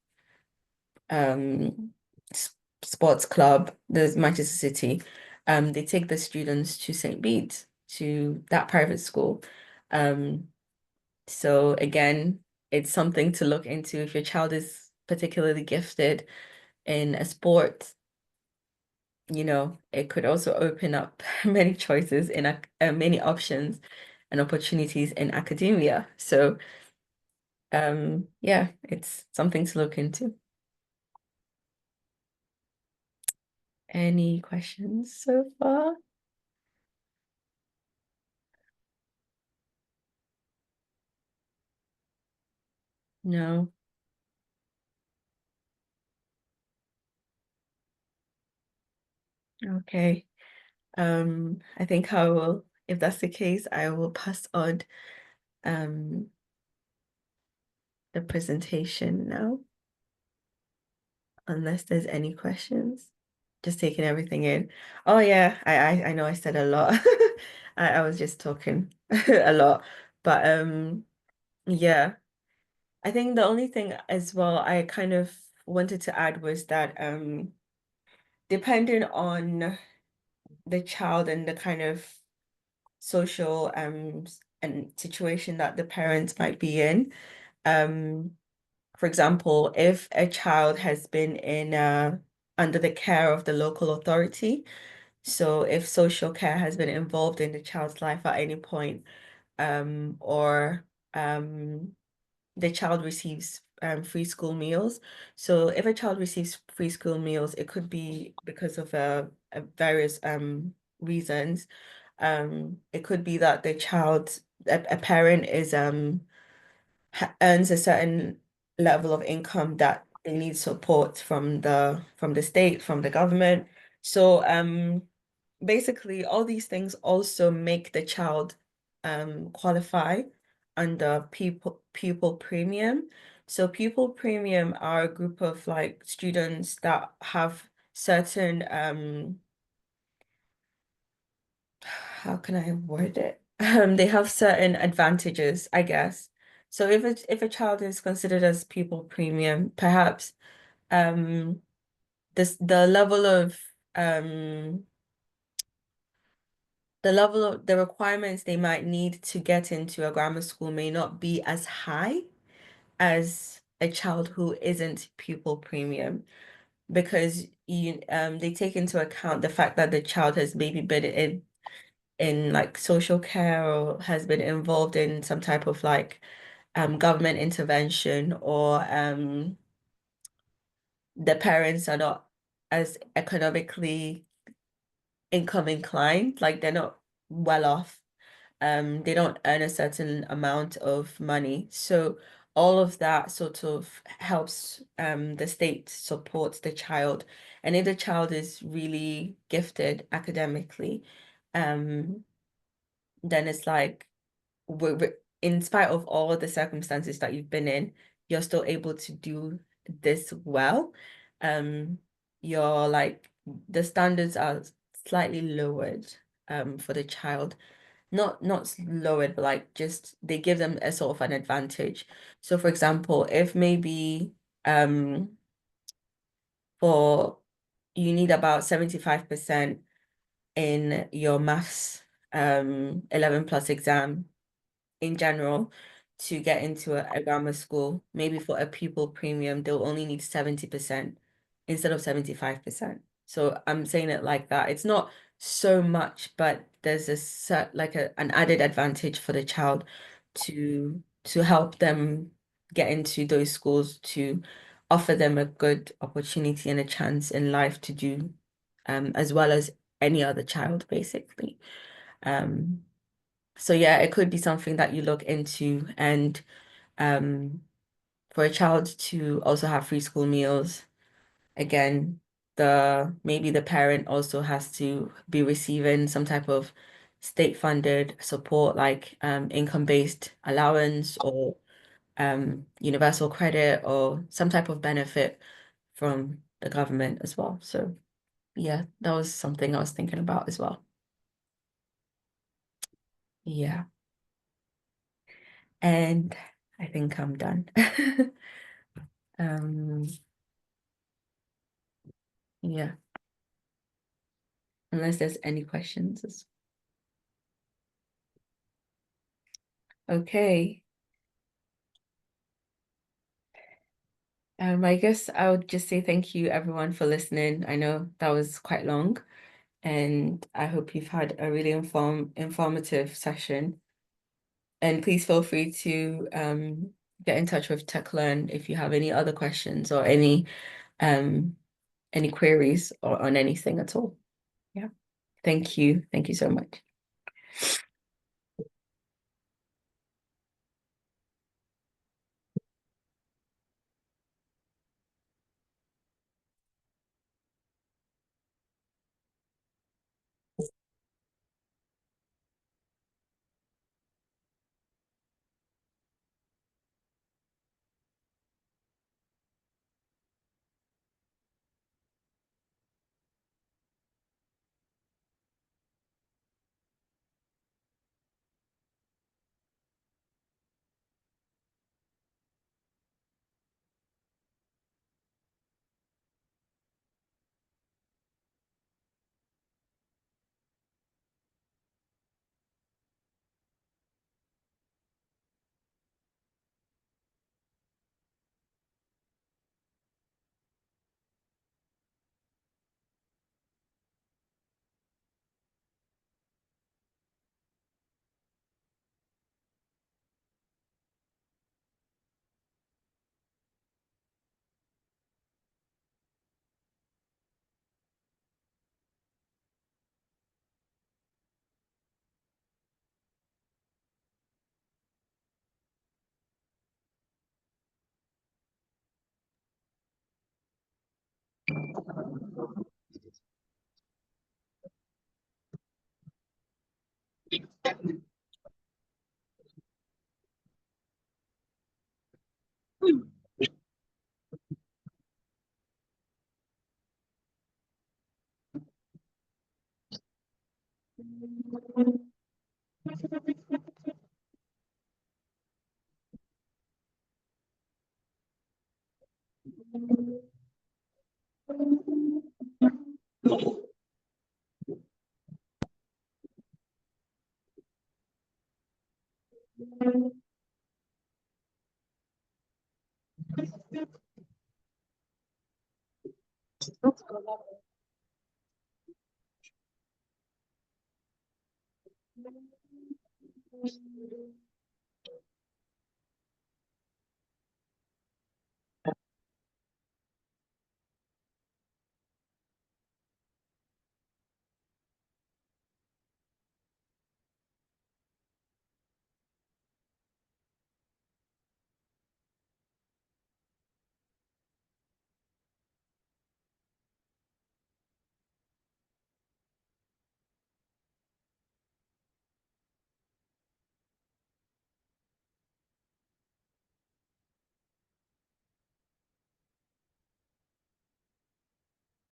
um sports club, the Manchester City, they take the students to St. Bede's, to that private school. Um, so again, it's something to look into if your child is particularly gifted in a sport. It could also open up many choices in many options and opportunities in academia. So yeah, it's something to look into. Any questions so far? No. Okay. I think I will, if that's the case, I will pass on um the presentation now, unless there's any questions. Just taking everything in. Oh yeah, I know I said a lot. I was just talking a lot. But yeah. I think the only thing as well I kind of wanted to add was that depending on the child and the kind of social and situation that the parents might be in. For example, if a child has been in under the care of the local authority, so if social care has been involved in the child's life at any point, or the child receives free school meals. So if a child receives free school meals, it could be because of various reasons. It could be that a parent is earns a certain level of income that they need support from the state, from the government. So basically all these things also make the child qualify under pupil premium. So pupil premium are a group of like students that have certain how can I word it? They have certain advantages, I guess. So if a child is considered as pupil premium, perhaps um the level of the requirements they might need to get into a grammar school may not be as high as a child who isn't pupil premium, because they take into account the fact that the child has maybe been in like social care or has been involved in some type of like government intervention, or the parents are not as economically income inclined, like they're not well off. They don't earn a certain amount of money. So all of that sort of helps the state support the child. And if the child is really gifted academically, um, then it's like in spite of all the circumstances that you've been in, you're still able to do this well. Um, you're like the standards are slightly lowered for the child. Not lowered, but like just they give them a sort of an advantage. So for example, if maybe for you need about 75% in your maths 11 plus exam in general to get into a grammar school, maybe for a pupil premium, they'll only need 70% instead of 75%. So I'm saying it like that. It's not so much, but there's an added advantage for the child to help them get into those schools, to offer them a good opportunity and a chance in life to do as well as any other child, basically. So yeah, it could be something that you look into, and for a child to also have free school meals, again, maybe the parent also has to be receiving some type of state-funded support, like income-based allowance or universal credit or some type of benefit from the government as well. So yeah, that was something I was thinking about as well. Yeah. And I think I'm done. Yeah, unless there's any questions. Okay. I guess I would just say thank you everyone for listening. I know that was quite long, and I hope you've had a really informative session. And please feel free to get in touch with TechLearn if you have any other questions or any queries or on anything at all. Yeah. Thank you. Thank you so much.